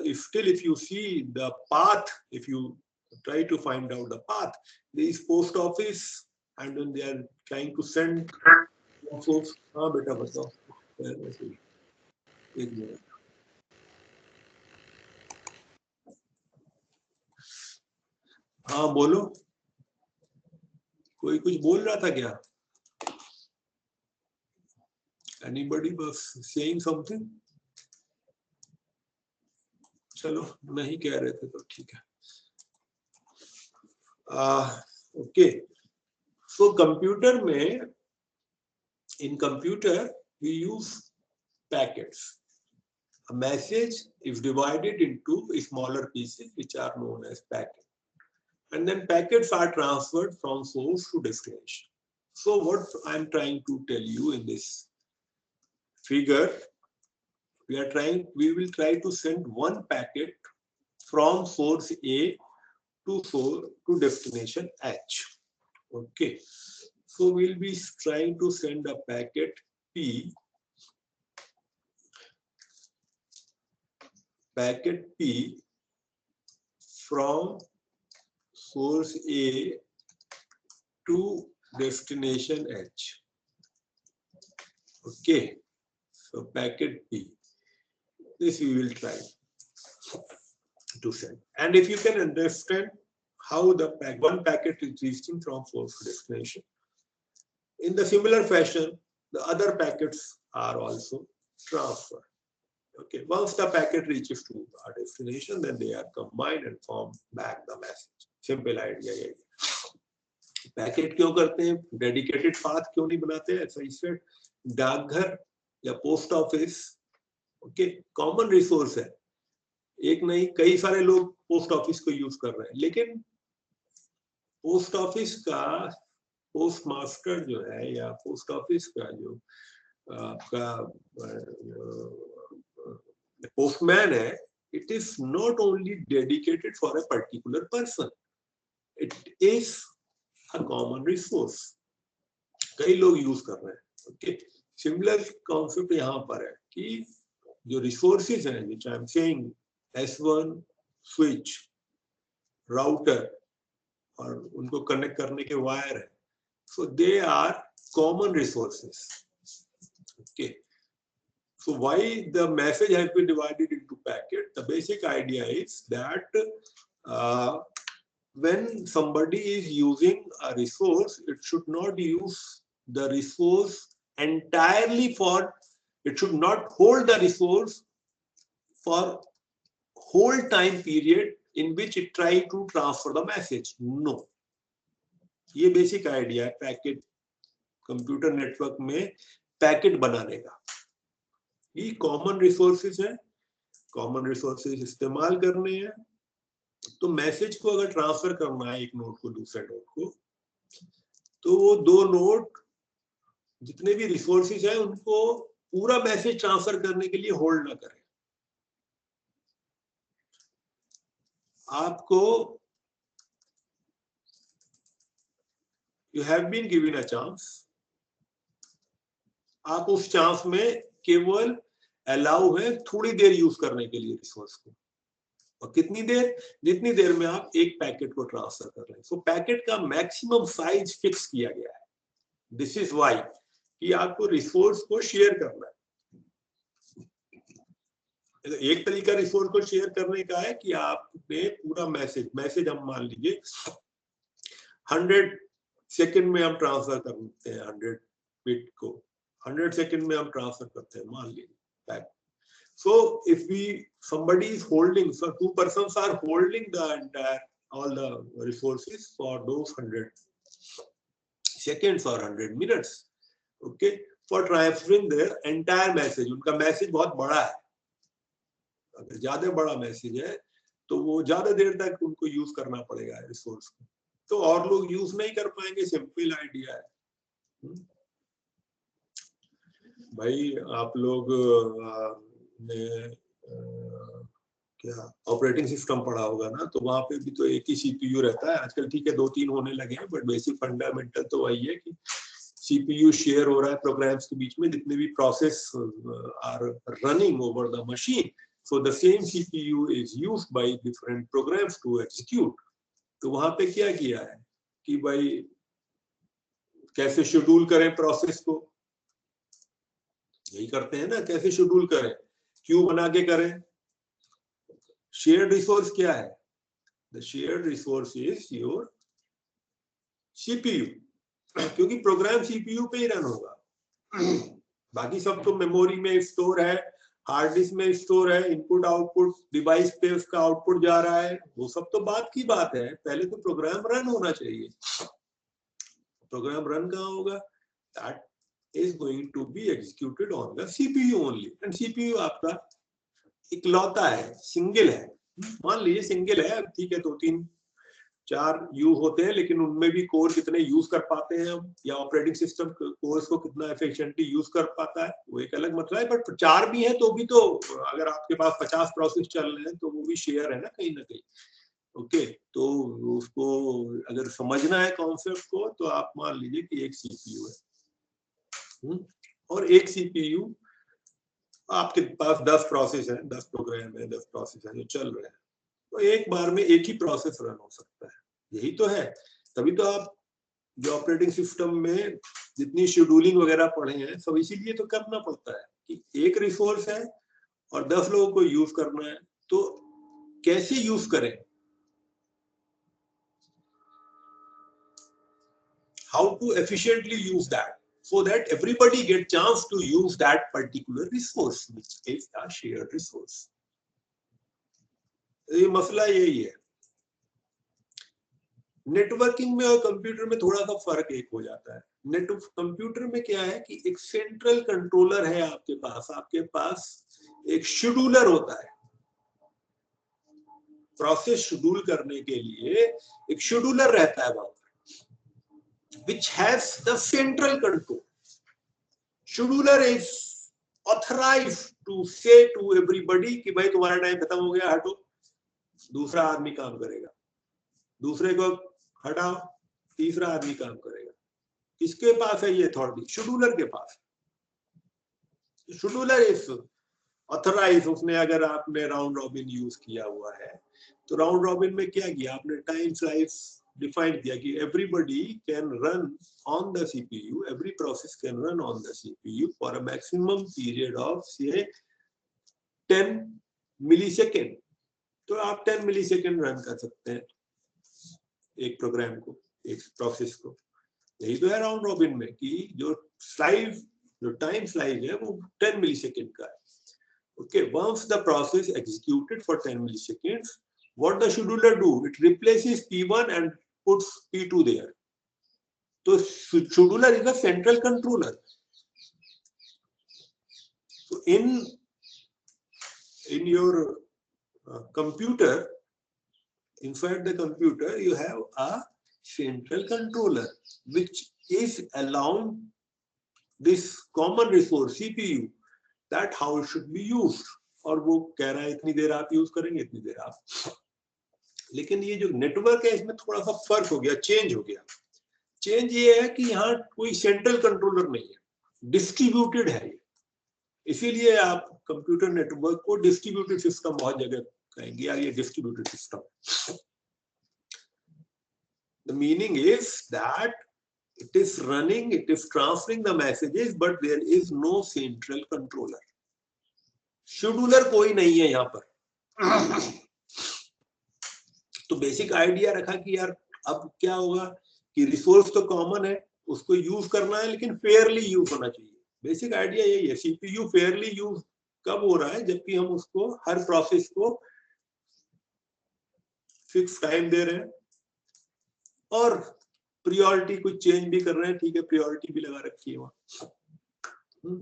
if you see the path, if you try to find out the path, there is post office, and then they are trying to send folks. हाँ बेटा बताओ, एक minute. हाँ बोलो, कोई कुछ बोल रहा था क्या? Anybody was saying something? चलो नहीं कह रहे थे तो ठीक है। ओके, सो कंप्यूटर में, in computer we use packets. A message is divided into smaller pieces which are known as packets, and then packets are transferred from source to destination. So what I'm trying to tell you in this figure, we will try to send one packet from source A to destination H. Okay, so we'll be trying to send a packet P packet P from source A to destination H. Okay, so packet P. This we will try to send. And if you can understand how the one packet is reaching from source to destination, in the similar fashion, the other packets are also transferred. Okay, once the packet reaches to our destination, then they are combined and form back the message. Simple idea है. Packet क्यों करते हैं, dedicated path क्यों नहीं बनाते हैं, ऐसा इससे डाकघर या post office okay common resource है, एक नहीं कई सारे लोग पोस्ट ऑफिस को यूज कर रहे हैं, लेकिन पोस्ट ऑफिस का पोस्ट मास्टर जो है या पोस्ट ऑफिस का जो आपका पोस्टमैन है, it is not only dedicated for a particular person, it is a common resource. कई लोग यूज कर रहे हैं. ओके, सिमिलर कॉन्सेप्ट यहाँ पर है कि जो रिसोर्सेज हैं, which I am saying S1 switch router और उनको कनेक्ट करने के वायर है, so they are common resources. Okay, so why the message has been divided into packet? The basic idea is that when somebody is using a resource, it should not use the resource entirely for, it should not hold the resource for whole time period in which it try to transfer the message. No. ये basic idea है packet computer network में packet बनाने का. ये common resources है, common resources इस्तेमाल करने हैं. तो मैसेज को अगर ट्रांसफर करना है एक नोड को दूसरे नोड को, तो वो दो नोड जितने भी रिसोर्सेज है उनको पूरा मैसेज ट्रांसफर करने के लिए होल्ड ना करें. आपको you have been given a chance, आप उस चांस में केवल अलाउ है थोड़ी देर यूज करने के लिए रिसोर्स को, और कितनी देर, जितनी देर में आप एक पैकेट को ट्रांसफर कर रहे हैं. सो पैकेट का मैक्सिमम साइज फिक्स किया गया है. दिस इज व्हाई कि आपको रिसोर्स को शेयर करना है. एक तरीका रिसोर्स को शेयर करने का है कि आपने पूरा मैसेज हम मान लीजिए 100 सेकंड में हम ट्रांसफर करते हैं, 100 बिट को 100 सेकंड में हम ट्रांसफर करते हैं मान लीजिए. So if somebody is holding, so two persons are holding the entire all the resources for those 100 seconds or 100 minutes, okay, for transferring their entire message. उनका मैसेज बहुत बड़ा है, अगर ज्यादा बड़ा मैसेज है तो वो ज्यादा देर तक उनको यूज करना पड़ेगा रिसोर्स को, तो और लोग यूज नहीं कर पाएंगे. सिंपल आइडिया है भाई. आप लोग क्या ऑपरेटिंग सिस्टम पढ़ा होगा ना, तो वहां पे भी तो एक ही सीपीयू रहता है. आजकल ठीक है 2-3 होने लगे हैं, बट बेसिक फंडामेंटल तो वही है कि सीपीयू शेयर हो रहा है प्रोग्राम्स के बीच में. जितने भी process are running over the machine, so the same CPU is used by different programs to execute. तो वहां पे क्या किया है कि भाई कैसे शेड्यूल करें प्रोसेस को, यही करते हैं ना, कैसे शेड्यूल करें, क्यों बना के करें. शेयर्ड रिसोर्स क्या है, the shared resource is your CPU, क्योंकि प्रोग्राम सीपीयू पे ही रन होगा. बाकी सब तो मेमोरी में स्टोर है, हार्ड डिस्क में स्टोर है, इनपुट आउटपुट डिवाइस पे उसका आउटपुट जा रहा है, वो सब तो बात की बात है. पहले तो प्रोग्राम रन होना चाहिए. प्रोग्राम रन कहाँ होगा, that is going to be executed on the CPU only. And CPU आपका इकलौता है, सिंगल है. मान लीजिए सिंगल है, ठीक है 2-3-4 यूज होते हैं, लेकिन उनमें भी कोर कितने यूज कर पाते हैं हम, या ऑपरेटिंग सिस्टम कोर्स को कितना एफिशिएंटली यूज कर पाता है, वो एक अलग मतलब है. बट 4 भी है तो भी तो अगर आपके पास 50 प्रोसेस चल रहे हैं तो वो भी शेयर है ना कहीं ना कहीं. ओके, तो उसको अगर समझना है कॉन्सेप्ट को, तो आप मान लीजिए कि एक सीपीयू है और एक सीपीयू आपके पास 10 प्रोसेस है, 10 प्रोग्राम है, 10 प्रोसेस है जो चल रहे हैं, तो एक बार में एक ही प्रोसेस रन हो सकता है। यही तो है, तभी तो आप जो ऑपरेटिंग सिस्टम में जितनी शेड्यूलिंग वगैरह पढ़े हैं सब इसीलिए तो करना पड़ता है कि एक रिसोर्स है और 10 लोगों को यूज करना है, तो कैसे यूज करें, how to efficiently use that so that everybody get chance to use that particular resource which is a shared resource. ये मसला यही है। नेटवर्किंग में और कंप्यूटर में थोड़ा सा फर्क एक हो जाता है। कंप्यूटर में क्या है कि एक सेंट्रल कंट्रोलर है आपके पास एक शेड्यूलर होता है, प्रोसेस शेड्यूल करने के लिए एक शेड्यूलर रहता है वहां पर, which has the central control. Scheduler is authorized to say to everybody कि भाई तुम्हारा टाइम खत्म हो गया, हटो, दूसरा आदमी काम करेगा, दूसरे को हटाओ, तीसरा आदमी काम करेगा। किसके पास है ये अथॉरिटी? शेड्यूलर के पास। शेड्यूलर इज ऑथराइज, उसने अगर आपने राउंड रॉबिन यूज किया हुआ है तो राउंड रॉबिन में क्या किया आपने, टाइम स्लाइस डिफाइन किया कि everybody can run on the CPU, every process can run on the CPU for a maximum period of say 10 millisecond. तो आप 10 मिलीसेकेंड रन कर सकते हैं एक प्रोग्राम को, एक प्रोसेस को। यही तो है राउंड रॉबिन में कि जो टाइम स्लाइस है वो 10 मिलीसेकेंड का है। Okay, once the process executed for 10 milliseconds, what the scheduler do? It replaces P1 and puts P2 there. So scheduler is a central controller. So in your computer, inside the computer, you have a central controller which is allowing this common resource CPU that how it should be used. और वो कह रहा है इतनी देर आप use करेंगे, इतनी देर आप। लेकिन ये जो नेटवर्क है इसमें थोड़ा सा फर्क हो गया, चेंज हो गया। चेंज ये है कि यहाँ कोई सेंट्रल कंट्रोलर नहीं है, डिस्ट्रीब्यूटेड है ये। इसीलिए आप कंप्यूटर नेटवर्क को डिस्ट्रीब्यूटेड सिस्टम बहुत जगह कहेंगे, यार ये distributed system. The meaning is that it is running, it is transferring the messages, but there is no central controller. Scheduler कोई नहीं है यहाँ पर। तो बेसिक आइडिया रखा कि यार अब क्या होगा कि रिसोर्स तो कॉमन है, उसको यूज करना है, लेकिन फेयरली यूज होना चाहिए। बेसिक आइडिया यही है। सीपीयू फेयरली यूज कब हो रहा है? जबकि हम उसको हर प्रोसेस को फिक्स टाइम दे रहे हैं और प्रियोरिटी कुछ चेंज भी कर रहे हैं, ठीक है, प्रियोरिटी भी लगा रखी है वहां।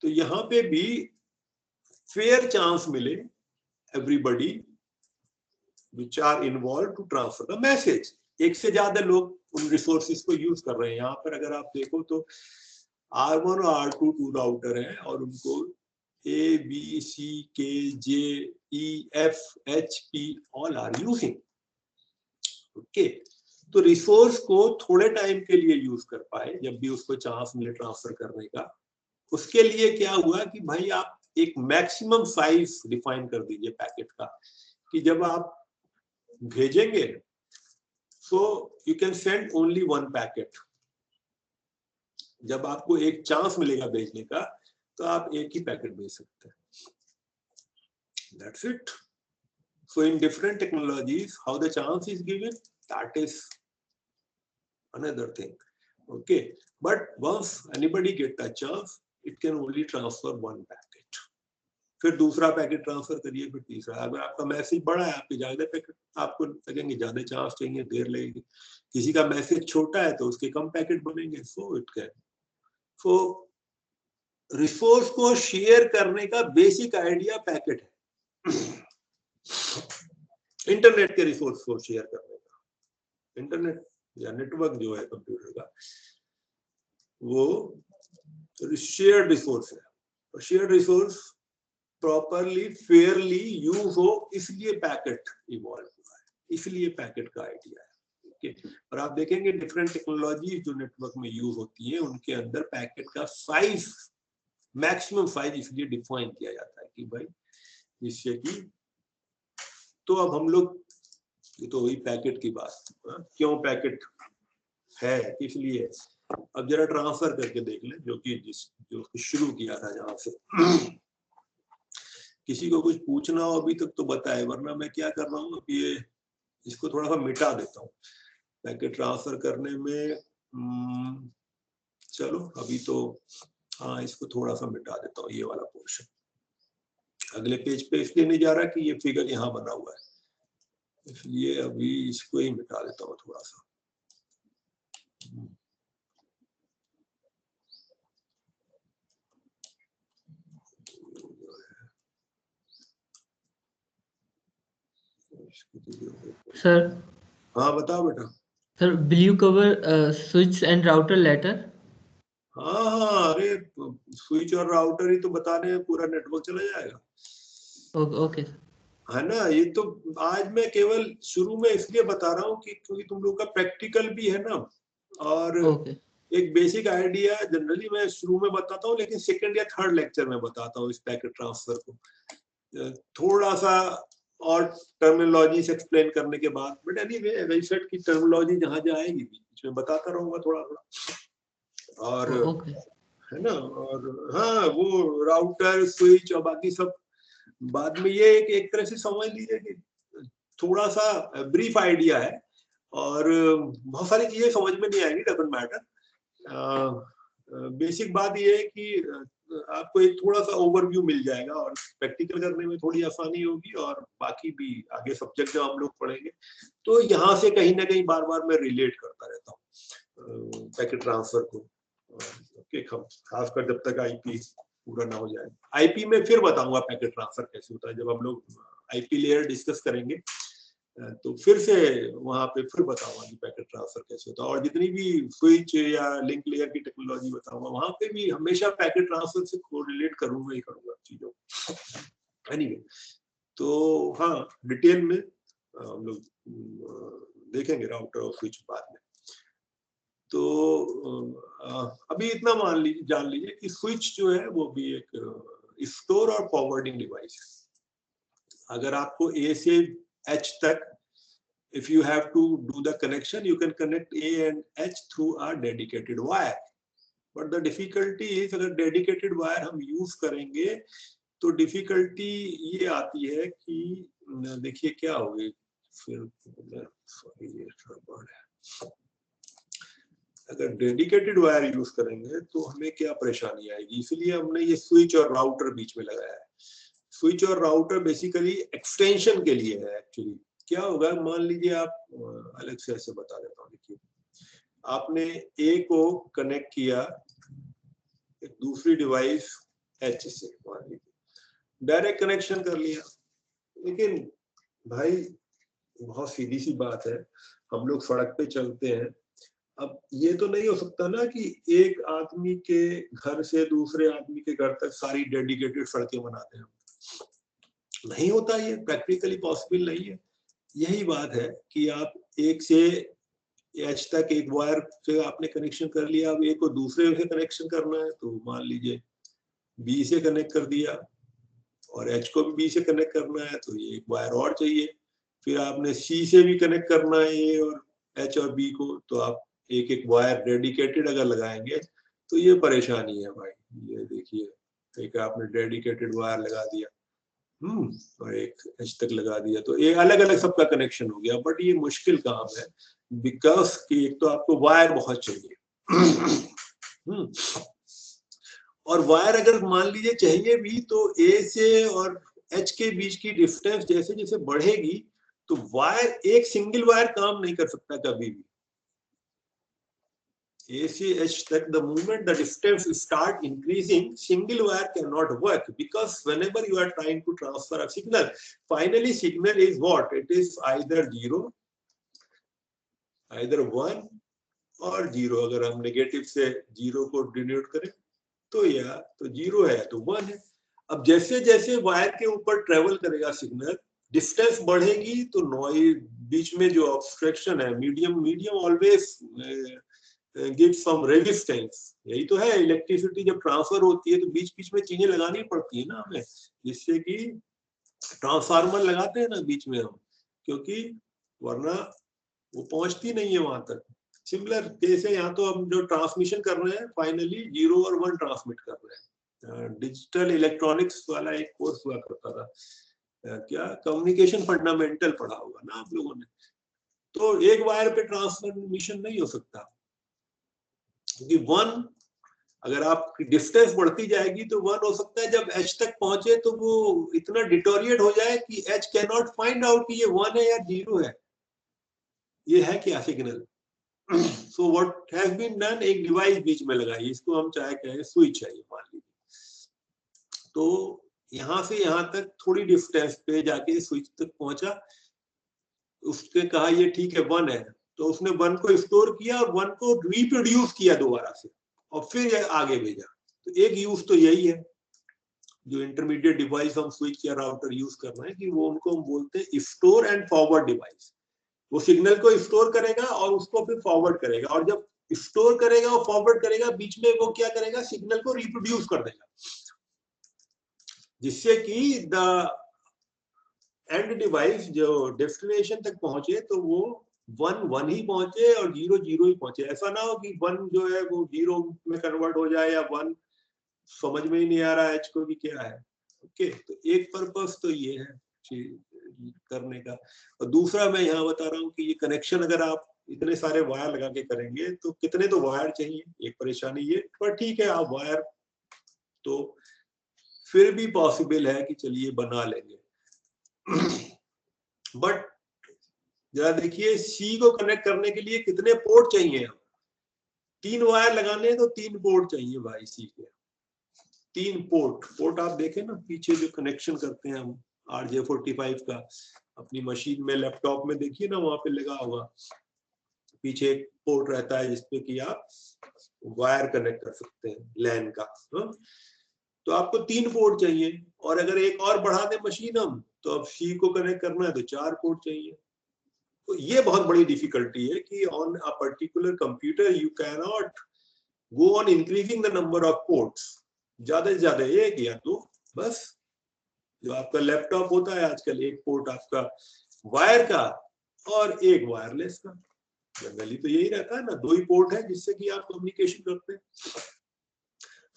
तो यहाँ पे भी फेयर चांस मिले everybody which are involve to transfer the message. एक से ज्यादा लोग उन रिसोर्सेज को यूज कर रहे हैं। यहाँ पर अगर आप देखो तो R1 और R2 टू राउटर हैं और उनको A, B, C, K, J, E, F, H, P all are using. Okay, तो रिसोर्स को थोड़े टाइम के लिए यूज कर पाए, जब भी उसको चांस मिले ट्रांसफर करने का, उसके लिए क्या हुआ कि भाई आप एक मैक्सिमम साइज डिफाइन कर दीजिए पैकेट का, कि जब आप भेजेंगे so you can send only one packet. जब आपको एक चांस मिलेगा भेजने का तो आप एक ही पैकेट भेज सकते हैं। That's it. So in different technologies how the chance is given, that is another thing. Okay, but once anybody get a chance, it can only transfer one packet. फिर दूसरा पैकेट ट्रांसफर करिए, फिर तीसरा। अगर आपका मैसेज बड़ा है, आपके ज्यादा पैकेट आपको लगेंगे, ज्यादा चांस चाहिए, देर लगेगी। किसी का मैसेज छोटा है तो उसके कम पैकेट बनेंगे। So it can, so resource को शेयर करने का बेसिक आइडिया पैकेट है। इंटरनेट के रिसोर्स को शेयर करने का, इंटरनेट या नेटवर्क जो है कंप्यूटर का, वो शेयर्ड रिसोर्स है। और shared resource properly Fairlie use हो, इसलिए पैकेट इवॉल्व हुआ है, इसलिए पैकेट का आइडिया है। ओके, और आप देखेंगे डिफरेंट टेक्नोलॉजी जो नेटवर्क में यूज होती है उनके अंदर पैकेट का साइज मैक्सिमम साइज इसलिए डिफाइन किया जाता है कि भाई जिससे कि, तो अब हम लोग, ये तो वही पैकेट की बात, क्यों पैकेट है किस लिए, अब जरा ट्रांसफर करके देख लें, जो कि जो शुरू किया था जहां से। किसी को कुछ पूछना हो अभी तक तो बताए, वरना मैं क्या कर रहा हूँ कि ये इसको थोड़ा सा मिटा देता हूँ पैकेट ट्रांसफर करने में। चलो अभी तो हाँ, इसको थोड़ा सा मिटा देता हूँ, ये वाला पोर्शन अगले पेज पे इसलिए नहीं जा रहा कि ये फिगर यहाँ बना हुआ है, इसलिए अभी इसको ही मिटा देता हूँ थोड़ा सा। सर हाँ बताओ बेटा। Sir, will you cover switch and router later? हाँ हाँ, अरे स्विच और राउटर ही तो बताने में पूरा नेटवर्क चला जाएगा। ओके है ना, ये तो आज मैं केवल शुरू में इसलिए बता रहा हूँ कि क्योंकि तुम लोग का प्रैक्टिकल भी है ना, और ओके एक बेसिक आइडिया जनरली मैं शुरू में बताता हूँ, लेकिन सेकंड या थर्ड लेक्चर में बताता हूँ इस पैकेट ट्रांसफर को थोड़ा सा और टर्मिनोलॉजी से एक्सप्लेन करने के बाद। बट एनीवे वेबसाइट की टर्मिनोलॉजी जहां जहां आएगी इसमें बताता रहूंगा थोड़ा थोड़ा, और ओके है ना। और हाँ, वो राउटर स्विच और बाकी सब बाद में, ये एक तरह से समझ लीजिए कि थोड़ा सा ब्रीफ आइडिया है, और बहुत सारी चीजें समझ में नहीं आएंगी, डजंट मैटर। बेसिक बात ये है कि आपको एक थोड़ा सा ओवरव्यू मिल जाएगा, और प्रैक्टिकल करने में थोड़ी आसानी होगी, और बाकी भी आगे सब्जेक्ट जब हम लोग पढ़ेंगे तो यहाँ से कहीं ना कहीं बार बार मैं रिलेट करता रहता हूँ पैकेट ट्रांसफर को, खासकर जब तक आईपी पूरा ना हो जाए। आईपी में फिर बताऊंगा पैकेट ट्रांसफर कैसे होता है, जब हम लोग आईपी लेयर डिस्कस करेंगे तो फिर से वहां पे फिर बताऊंगा कि पैकेट ट्रांसफर कैसे होता है, और जितनी भी स्विच या लिंक लेयर की टेक्नोलॉजी बताऊंगा वहां पे भी हमेशा पैकेट ट्रांसफर से कोरिलेट करूंगा ही करूंगा चीजों। एनीवे, तो हाँ डिटेल में हम लोग देखेंगे राउटर और स्विच बाद में। तो अभी इतना जान लीजिए कि स्विच जो है वो भी एक स्टोर और फॉरवर्डिंग डिवाइस है। अगर आपको ए से एच तक, if you have to do the connection, you can connect A and H through a dedicated wire. But the difficulty is, अगर dedicated wire हम use करेंगे तो difficulty ये आती है कि देखिए क्या होगी फिर, सॉरी ये गड़बड़ है। अगर डेडिकेटेड वायर यूज करेंगे तो हमें क्या परेशानी आएगी, इसलिए हमने ये स्विच और राउटर बीच में लगाया है। स्विच और राउटर बेसिकली एक्सटेंशन के लिए है। एक्चुअली क्या होगा, मान लीजिए आप, अलग से ऐसे बता देता हूँ, देखिए आपने ए को कनेक्ट किया एक दूसरी डिवाइस एच से, मान लीजिए डायरेक्ट कनेक्शन कर लिया, लेकिन भाई बहुत सीधी सी बात है, हम लोग सड़क पे चलते हैं, अब ये तो नहीं हो सकता ना कि एक आदमी के घर से दूसरे आदमी के घर तक सारी डेडिकेटेड सड़कें बनाते हैं, नहीं होता, ये प्रैक्टिकली पॉसिबल नहीं है। यही बात है कि आप एक से एच तक एक वायर से आपने कनेक्शन कर लिया, अब एक को दूसरे से कनेक्शन करना है तो मान लीजिए बी से कनेक्ट कर दिया, और एच को भी बी से कनेक्ट करना है तो ये एक वायर और चाहिए, फिर आपने सी से भी कनेक्ट करना है ए और एच और बी को, तो आप एक एक वायर डेडिकेटेड अगर लगाएंगे तो ये परेशानी है भाई। ये देखिए एक आपने डेडिकेटेड वायर लगा दिया और एक एच तक लगा दिया, तो ये अलग अलग सबका कनेक्शन हो गया, बट ये मुश्किल काम है, बिकॉज कि एक तो आपको वायर बहुत चाहिए और वायर अगर मान लीजिए चाहिए भी तो ए से और एच के बीच की डिस्टेंस जैसे जैसे बढ़ेगी तो वायर, एक सिंगल वायर काम नहीं कर सकता कभी भी। A से H तक, the moment the distance start increasing, single wire cannot work, because whenever you are trying to transfer a signal, finally signal is what? It is either 0, either 1 और 0। अगर हम नेगेटिव से 0 को डिनोट करें तो या तो 0 है तो 1 है। अब जैसे जैसे वायर के ऊपर ट्रेवल करेगा सिग्नल, डिस्टेंस बढ़ेगी तो नॉइज बीच में जो ऑब्स्ट्रक्शन है, medium always give some resistance. यही तो है, इलेक्ट्रिसिटी जब ट्रांसफर होती है तो बीच बीच में चीजें लगानी पड़ती है ना हमें, जिससे कि ट्रांसफार्मर लगाते हैं ना बीच में हम, क्योंकि वरना वो पहुंचती नहीं है वहां तक। सिमिलर केस है यहाँ, तो हम जो ट्रांसमिशन कर रहे हैं फाइनली 0 और 1 ट्रांसमिट कर रहे हैं। डिजिटल इलेक्ट्रॉनिक्स वाला एक कोर्स हुआ करता था, क्या कम्युनिकेशन फंडामेंटल पढ़ा होगा ना आप लोगों ने। तो एक वायर पे ट्रांसमिशन नहीं हो सकता, क्योंकि 1 अगर आपकी डिस्टेंस बढ़ती जाएगी तो 1 हो सकता है जब एच तक पहुंचे तो वो इतना डिटोरिएट हो जाए कि H can not find out कि ये 1 है या 0 है, ये है क्या signal. So what has been done, एक डिवाइस बीच में लगाई, इसको हम चाहे कहें स्विच है ये मान लीजिए। तो यहाँ से यहाँ तक थोड़ी डिस्टेंस पे जाके स्विच तक पहुंचा, उसके कहा ये ठीक है 1 है, तो उसने 1 को स्टोर किया और 1 को रिप्रोड्यूस किया दोबारा से और फिर आगे भेजा। तो एक यूज तो यही है, जो इंटरमीडिएट डिवाइस हम स्विच या राउटर यूज कर रहे हैं, कि वो उनको हम बोलते हैं स्टोर एंड फॉरवर्ड डिवाइस। वो सिग्नल को स्टोर करेगा और उसको फिर फॉरवर्ड करेगा, और जब स्टोर करेगा और फॉरवर्ड करेगा, बीच में वो क्या करेगा, सिग्नल को रिप्रोड्यूस कर देगा, जिससे कि द एंड डिवाइस जो डेस्टिनेशन तक पहुंचे तो वो 1 1 ही पहुंचे और 0 0 ही पहुंचे। ऐसा ना हो कि 1 जो है वो 0 में कन्वर्ट हो जाए, या 1 समझ में ही नहीं आ रहा है एच को भी क्या है। ओके, तो एक पर्पस तो ये है करने का। और दूसरा मैं यहाँ बता रहा हूँ कि ये कनेक्शन अगर आप इतने सारे वायर लगा के करेंगे तो कितने तो वायर चाहिए, एक परेशानी ये, पर ठीक है आप वायर तो फिर भी पॉसिबल है कि चलिए बना लेंगे। बट जरा देखिए, सी को कनेक्ट करने के लिए कितने पोर्ट चाहिए, 3 वायर लगाने हैं तो 3 पोर्ट चाहिए भाई सी के। 3 पोर्ट आप देखें ना पीछे जो कनेक्शन करते हैं हम RJ45 का, अपनी मशीन में लैपटॉप में देखिए ना, वहां पे लगा होगा पीछे एक पोर्ट रहता है जिसपे कि आप वायर कनेक्ट कर सकते हैं लैन का। तो आपको 3 पोर्ट चाहिए, और अगर एक और बढ़ा दे मशीन हम, तो अब सी को कनेक्ट करना है तो 4 पोर्ट चाहिए। तो ये बहुत बड़ी डिफिकल्टी है कि on a particular computer you can not go on increasing the number of ports, ज्यादा से ज्यादा 1 या 2 बस। जो आपका लैपटॉप होता है आजकल, एक पोर्ट आपका वायर का और एक वायरलेस का, जनरली तो यही रहता है ना, 2 ही पोर्ट है जिससे कि आप कम्युनिकेशन करते हैं।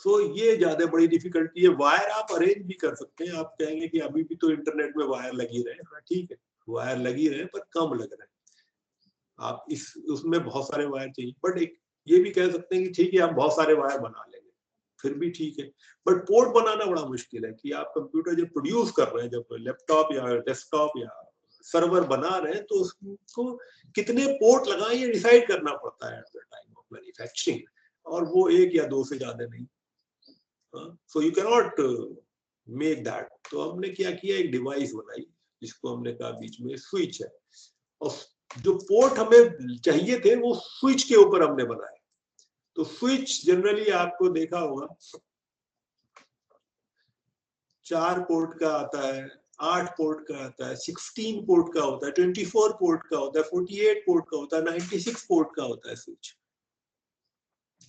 सो ये ज्यादा बड़ी डिफिकल्टी है। वायर आप अरेंज भी कर सकते हैं, आप कहेंगे कि अभी भी तो इंटरनेट में वायर लगी रहे, हाँ ठीक है वायर लगी रहे पर कम लग रहे हैं, आप इस उसमें बहुत सारे वायर चाहिए। बट एक ये भी कह सकते हैं कि ठीक है आप बहुत सारे वायर बना लेंगे, फिर भी ठीक है, बट पोर्ट बनाना बड़ा मुश्किल है। कि आप कंप्यूटर जब प्रोड्यूस कर रहे हैं, जब लैपटॉप या डेस्कटॉप या सर्वर बना रहे हैं, तो उसको कितने पोर्ट लगाएं ये डिसाइड करना पड़ता है at the time of manufacturing, और वो 1 या 2 से ज्यादा नहीं। So you can not make that. तो हमने क्या किया, एक डिवाइस बनाई जिसको हमने कहा बीच में स्विच है, और जो पोर्ट हमें चाहिए थे वो स्विच के ऊपर हमने बनाए। तो स्विच जनरली आपको देखा होगा 4 पोर्ट का आता है, 8 पोर्ट का आता है, 16 पोर्ट का होता है, 24 पोर्ट का होता है, 48 पोर्ट का होता है, 96 पोर्ट का होता है switch.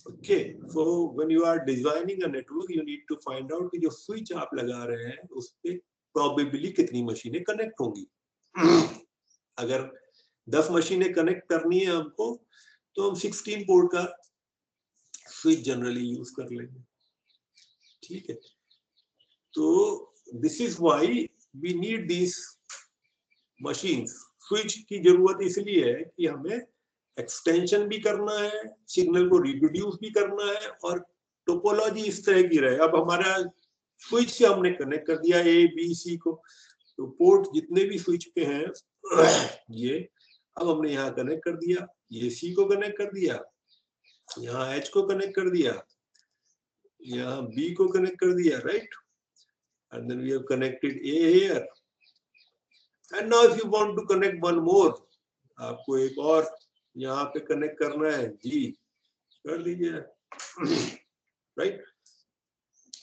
Okay, so when you are designing a network you need to find out कि जो स्विच आप लगा रहे हैं उस पे प्रोबेबली कितनी मशीनें कनेक्ट होंगी। अगर 10 मशीनें कनेक्ट करनी है हमको, तो हम 16 पोर्ट का स्विच जनरली यूज कर लेंगे, ठीक है। तो this is why we need this machines. Switch की जरूरत इसलिए है कि हमें एक्सटेंशन भी करना है, सिग्नल को रिप्रोड्यूस भी करना है, और टोपोलॉजी इस तरह की रहे। अब हमारा स्विच से हमने कनेक्ट कर दिया ए बी सी को, तो पोर्ट जितने भी स्विच पे हैं ये, अब हमने यहाँ कनेक्ट कर दिया, ये सी को कनेक्ट कर दिया, यहाँ एच को कनेक्ट कर दिया, यहाँ बी को कनेक्ट कर दिया, right, and then we have connected A here, and now if you want to connect one more, आपको एक और यहाँ पे कनेक्ट करना है, जी कर दीजिए, right?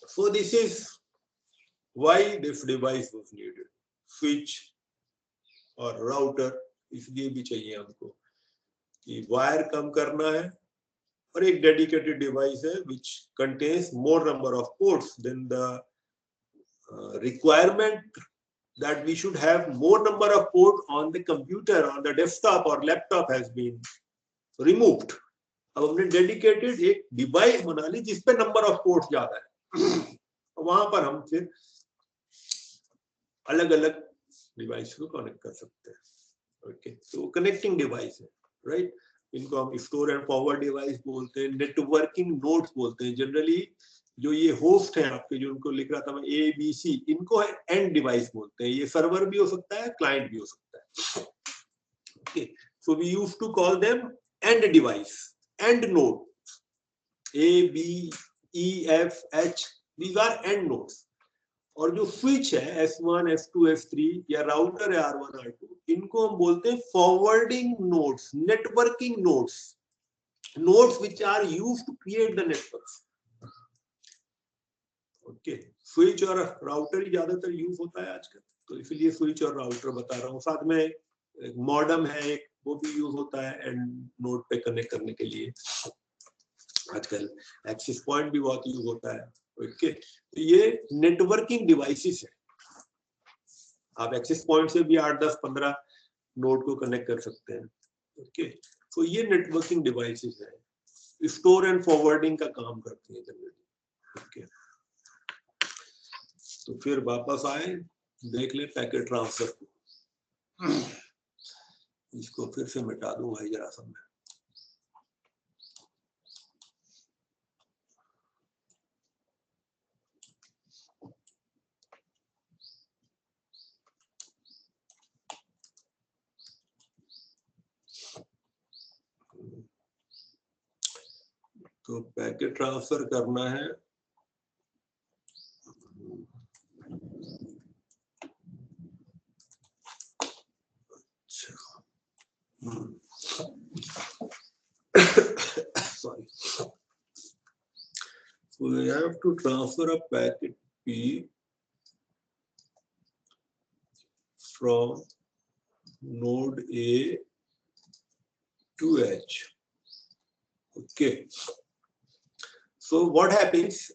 So this is why this device was needed, switch और राउटर इसलिए भी चाहिए हमको कि वायर कम करना है और एक डेडिकेटेड डिवाइस है which contains more number of ports. Then the requirement that we should have more number of ports on the computer, on the desktop or laptop has been removed. अब हमने dedicated एक device बना ली जिसपे number of ports ज्यादा है, वहां पर हम फिर अलग अलग डिवाइस को कनेक्ट कर सकते हैं। ओके, तो कनेक्टिंग डिवाइस है, राइट। इनको हम स्टोर एंड फॉरवर्ड डिवाइस बोलते हैं, नेटवर्किंग नोड्स बोलते हैं। जनरली जो ये होस्ट है आपके, जो उनको लिख रहा था मैं ABC, इनको एंड डिवाइस बोलते हैं। ये सर्वर भी हो सकता है, क्लाइंट भी हो सकता है। Okay, so we use to call them end device, end node, ABEFH, these are end nodes। और जो स्विच है S1, S2, S3 या राउटर है R1, R2, इनको हम बोलते हैं forwarding nodes, networking nodes, nodes which are used to create the network. Okay, switch और राउटर ही ज्यादातर यूज होता है आजकल, तो इसलिए स्विच और राउटर बता रहा हूँ। साथ में मॉडेम है एक, वो भी यूज होता है एंड नोड पे कनेक्ट करने के लिए। आजकल एक्सेस पॉइंट भी बहुत यूज होता है। ओके, तो ये नेटवर्किंग डिवाइसेस है। आप एक्सेस पॉइंट से भी 8, 10, 15 नोड को कनेक्ट कर सकते हैं। ओके, तो ये नेटवर्किंग डिवाइसेस है, स्टोर एंड फॉरवर्डिंग का काम करती है जनरली। ओके, तो फिर वापस आए, देख ले पैकेट ट्रांसफर को। इसको फिर से मिटा दूं भाई जरा सा मैं। तो पैकेट ट्रांसफर करना है, sorry, so we have to transfer a packet P from node A to H. Okay, so what happens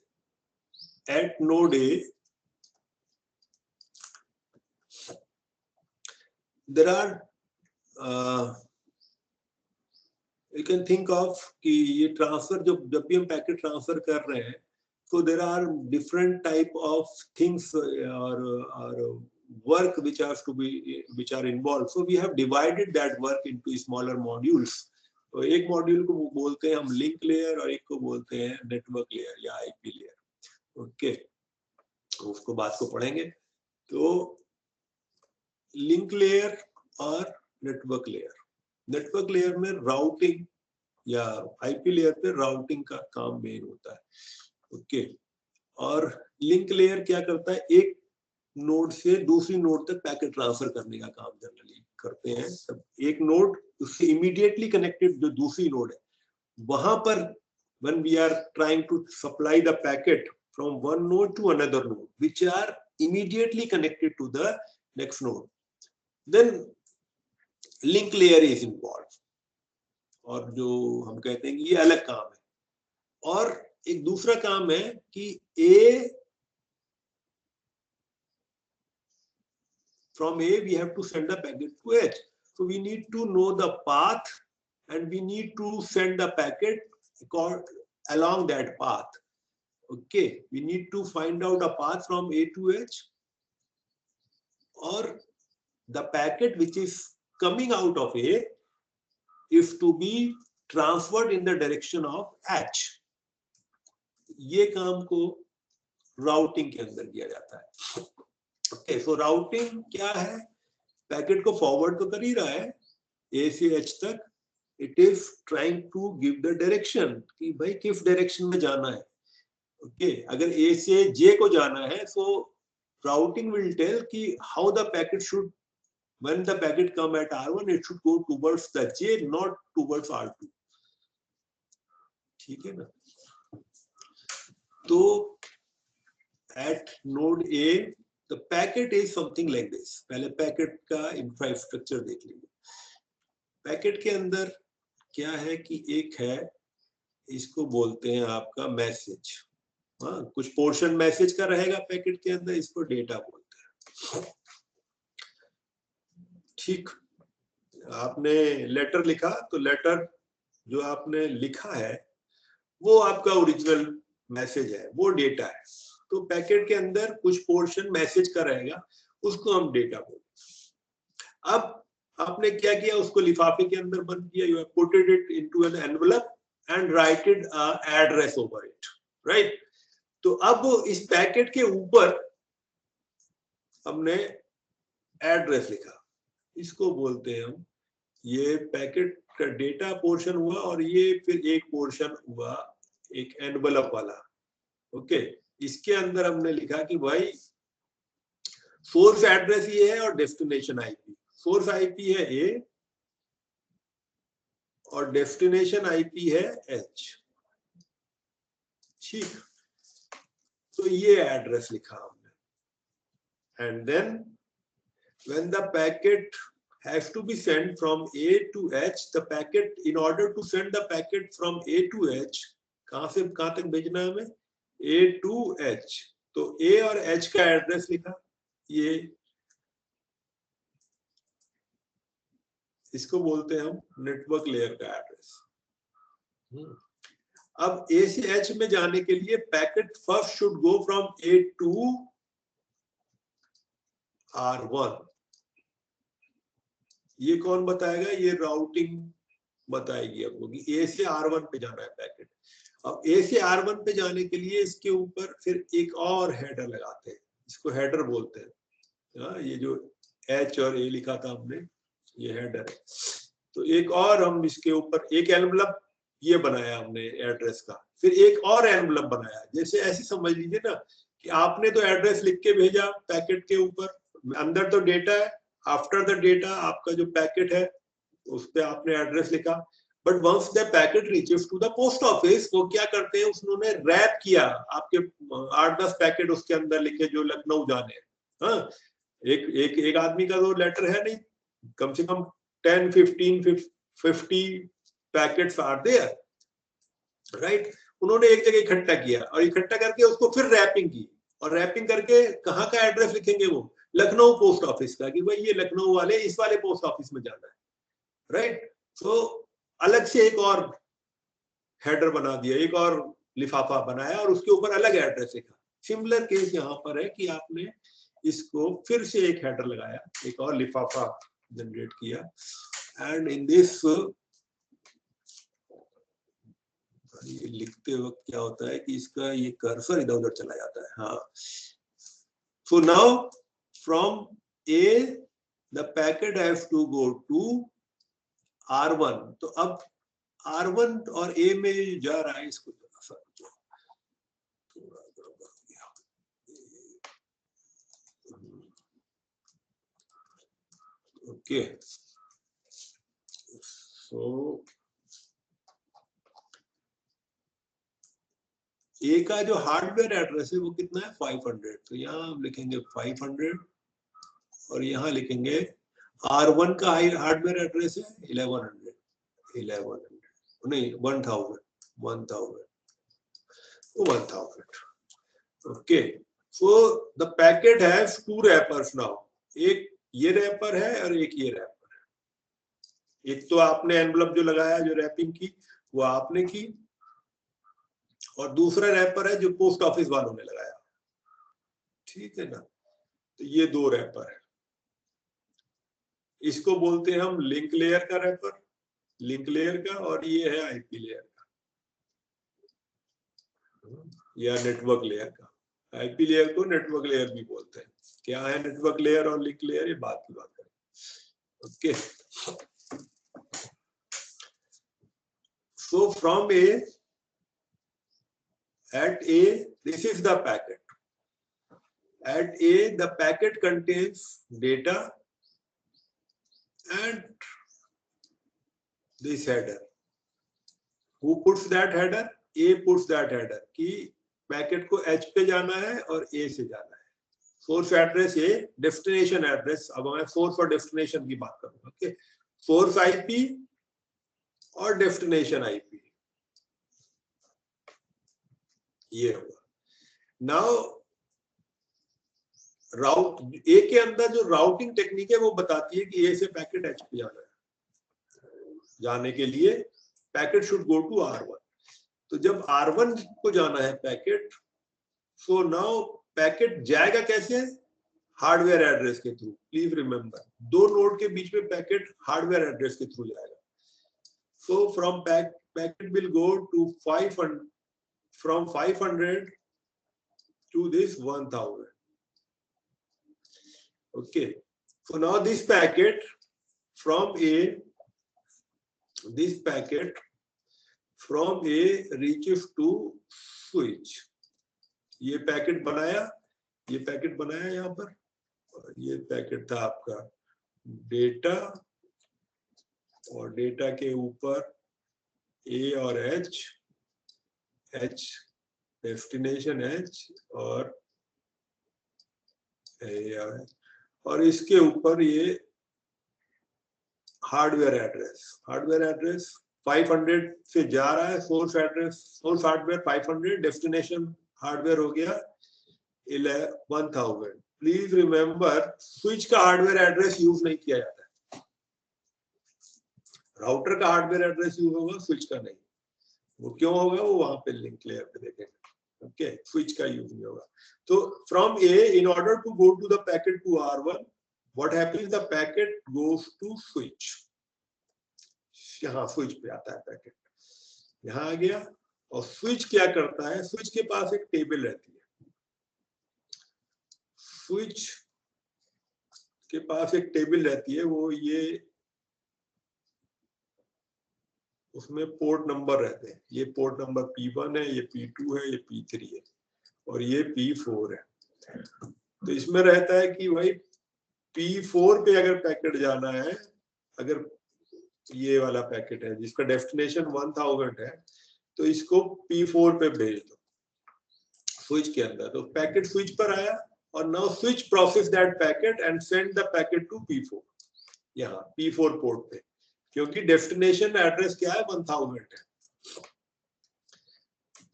at node A? There are you can think of कि ये ट्रांसफर जब भी हम पैकेट ट्रांसफर कर रहे हैं, so there are different type of things or work which are involved. So we have divided that work into smaller modules. तो एक मॉड्यूल को बोलते हैं हम लिंक लेयर और एक को बोलते हैं नेटवर्क लेयर या IP लेयर। ओके, उसको बात को पढ़ेंगे। तो लिंक लेयर और नेटवर्क लेयर में राउटिंग या IP लेयर पे राउटिंग का काम मेन होता है। ओके, और लिंक लेयर क्या करता है, एक नोड से दूसरी नोड तक पैकेट ट्रांसफर करने का काम जनरली करते हैं। तब एक नोड उससे इमीडिएटली कनेक्टेड जो दूसरी नोड है, वहां पर when we are trying to supply the packet from one node to another node which are immediately connected to the next node, then link layer is involved। और जो हम कहते हैं कि ये अलग काम है। और एक दूसरा काम है कि A, from A we have to send the packet to H, so we need to know the path and we need to send the packet along that path। Okay, we need to find out a path from A to H, or the packet which is coming out of A is to be transferred in the direction of H। ये काम को routing के अंदर किया जाता है। Okay, सो routing क्या है, पैकेट को फॉरवर्ड तो कर ही रहा है A से H तक, it is trying to give the direction कि भाई किस डायरेक्शन में जाना है। ओके, अगर A से J को जाना है, सो राउटिंग विल टेल कि how the packet should, when the packet come at R1 it should go towards the J, not towards R2। ठीक है ना। तो at node A the packet is something like this। पहले packet का infrastructure देख लीजिए। Packet के अंदर क्या है कि एक है इसको बोलते हैं आपका मैसेज। हाँ, कुछ पोर्शन मैसेज का रहेगा पैकेट के अंदर, इसको डेटा बोलते हैं। ठीक, आपने लेटर लिखा तो लेटर जो आपने लिखा है वो आपका ओरिजिनल मैसेज है, वो डेटा है। तो पैकेट के अंदर कुछ पोर्शन मैसेज का रहेगा, उसको हम डेटा बोलते हैं। अब आपने क्या किया, उसको लिफाफे के अंदर बंद किया, you have putted it into an envelope and righted a address over it, right. तो अब इस पैकेट के ऊपर हमने एड्रेस लिखा, इसको बोलते हैं हम, ये पैकेट का डेटा पोर्शन हुआ और ये फिर एक पोर्शन हुआ एक एनवेलप वाला। ओके, इसके अंदर हमने लिखा कि भाई सोर्स एड्रेस ये है और डेस्टिनेशन आईपी। सोर्स आईपी है ए और डेस्टिनेशन आईपी है एच। ठीक, तो ये एड्रेस लिखा हमने। And then when the packet has to be sent from A to H, the packet, in order to send the packet from A to H, कहां से कहां तक भेजना है हमें, A to H, तो A और H का एड्रेस लिखा, ये इसको बोलते हैं हम नेटवर्क लेयर का एड्रेस। अब A से H में जाने के लिए packet first should go from A to R1। ये कौन बताएगा, ये राउटिंग बताएगी आपको कि A से R1 पे जाना है पैकेट। अब A से R1 पे जाने के लिए इसके ऊपर फिर एक और हेडर लगाते हैं, इसको हेडर बोलते हैं। ये जो H और A लिखा था हमने, ये हेडर है। तो एक और हम इसके ऊपर एक एनवेलप ये बनाया हमने एड्रेस का, फिर एक और एनवेलप बनाया। जैसे ऐसे समझ लीजिए ना कि आपने तो एड्रेस लिख के भेजा पैकेट के ऊपर, अंदर तो डेटा है, आफ्टर द डेटा आपका जो पैकेट है उस पे आपने एड्रेस लिखा। But once the packet reaches to the post office, वो क्या करते हैं, उन्होंने रैप किया, आपके 8-10 पैकेट उसके अंदर लिखे जो लखनऊ जाने। हाँ, एक आदमी का तो लेटर है नहीं, कम से कम 10, 15, 50 पैकेट्स आर देयर, राइट। उन्होंने एक जगह इकट्ठा किया और इकट्ठा करके उसको फिर रैपिंग की, और रैपिंग करके कहाँ का एड्रेस लिखेंगे, वो लखनऊ पोस्ट ऑफिस का, कि भाई ये लखनऊ वाले इस वाले पोस्ट ऑफिस में जाना है, राइट। तो अलग से एक और हेडर बना दिया, एक और लिफाफा बनाया और उसके ऊपर अलग एड्रेस लिखा। सिमिलर केस यहाँ पर है कि आपने इसको फिर से एक हेडर लगाया, एक और लिफाफा जनरेट किया, एंड इन दिस, ये लिखते वक्त क्या होता है कि इसका ये कर्सर इधर उधर चला जाता है। हाँ, so now from A the packet has to go to R1। तो अब R1 और A में जा रहा है, इसको थोड़ा सा ओके। सो A का जो हार्डवेयर एड्रेस है वो कितना है, 500। तो यहाँ हम लिखेंगे 500 और यहाँ लिखेंगे R1 का हार्डवेयर एड्रेस है 1100 नहीं 1000 okay. So the packet has 2 rappers now, एक ये रैपर है और एक ये रैपर है। एक तो आपने एनवेलप जो लगाया, जो रैपिंग की वो आपने की, और दूसरा रैपर है जो पोस्ट ऑफिस वालों ने लगाया, ठीक है ना। तो ये 2 रैपर है, इसको बोलते हैं हम लिंक लेयर का रैपर, लिंक लेयर का, और ये है आईपी लेयर का या नेटवर्क लेयर का। आईपी लेयर को नेटवर्क लेयर भी बोलते हैं। क्या है नेटवर्क लेयर और लिंक लेयर, ये बात की बात करें। Okay, so from A, at A, this is the packet. At A, the packet contains data and this header. Who puts that header? A puts that header कि packet को H पे जाना है और A से जाना है। Source address A, destination address, अब मैं सोर्स और डेस्टिनेशन की बात करूंगा। ओके, सोर्स आईपी और डेस्टिनेशन आईपी। ये होगा। नाउ ए के अंदर जो राउटिंग टेक्निक है वो बताती है कि ए से पैकेट एच पे जाना है। जाने के लिए packet should go to R1। तो जब R1 को जाना है पैकेट, सो नाउ पैकेट जाएगा कैसे? हार्डवेयर एड्रेस के थ्रू। प्लीज रिमेंबर, दो नोड के बीच में पैकेट हार्डवेयर एड्रेस के थ्रू जाएगा। So from packet will go to 500, from 500 to this 1000. Okay, so now this packet from A reaches to switch. ये पैकेट बनाया यहाँ पर, ये पैकेट था आपका डेटा, और डेटा के ऊपर A और H डेस्टिनेशन H और और इसके ऊपर ये हार्डवेयर एड्रेस 500 से जा रहा है। सोर्स हार्डवेयर 500, डेस्टिनेशन हार्डवेयर हो गया 1000। प्लीज रिमेंबर, स्विच का हार्डवेयर एड्रेस यूज नहीं किया जाता है। राउटर का हार्डवेयर एड्रेस यूज होगा, स्विच का नहीं। वो क्यों होगा, वो वहां पे लिंक लेयर पे देखेंगे। ओके, स्विच का यूज नहीं होगा। तो from A, in order to go to the packet to R1, what happens, the packet goes to switch. यहाँ स्विच पे आता है पैकेट, यहाँ आ गया। और स्विच क्या करता है, स्विच के पास एक टेबल रहती है। स्विच के पास एक टेबल रहती है, वो ये उसमें पोर्ट नंबर रहते हैं। ये पोर्ट नंबर P1 है, ये P2 है, ये P3 है, और ये P4 है। तो इसमें रहता है कि भाई P4 पे अगर पैकेट जाना है, अगर ये वाला पैकेट है जिसका डेस्टिनेशन 1000 है, तो इसको P4 पे भेज दो स्विच के अंदर। तो पैकेट स्विच पर आया, और now switch process that packet and send the packet to P4, यहाँ P4 पोर्ट पे, क्योंकि डेस्टिनेशन एड्रेस क्या है, 1000 है।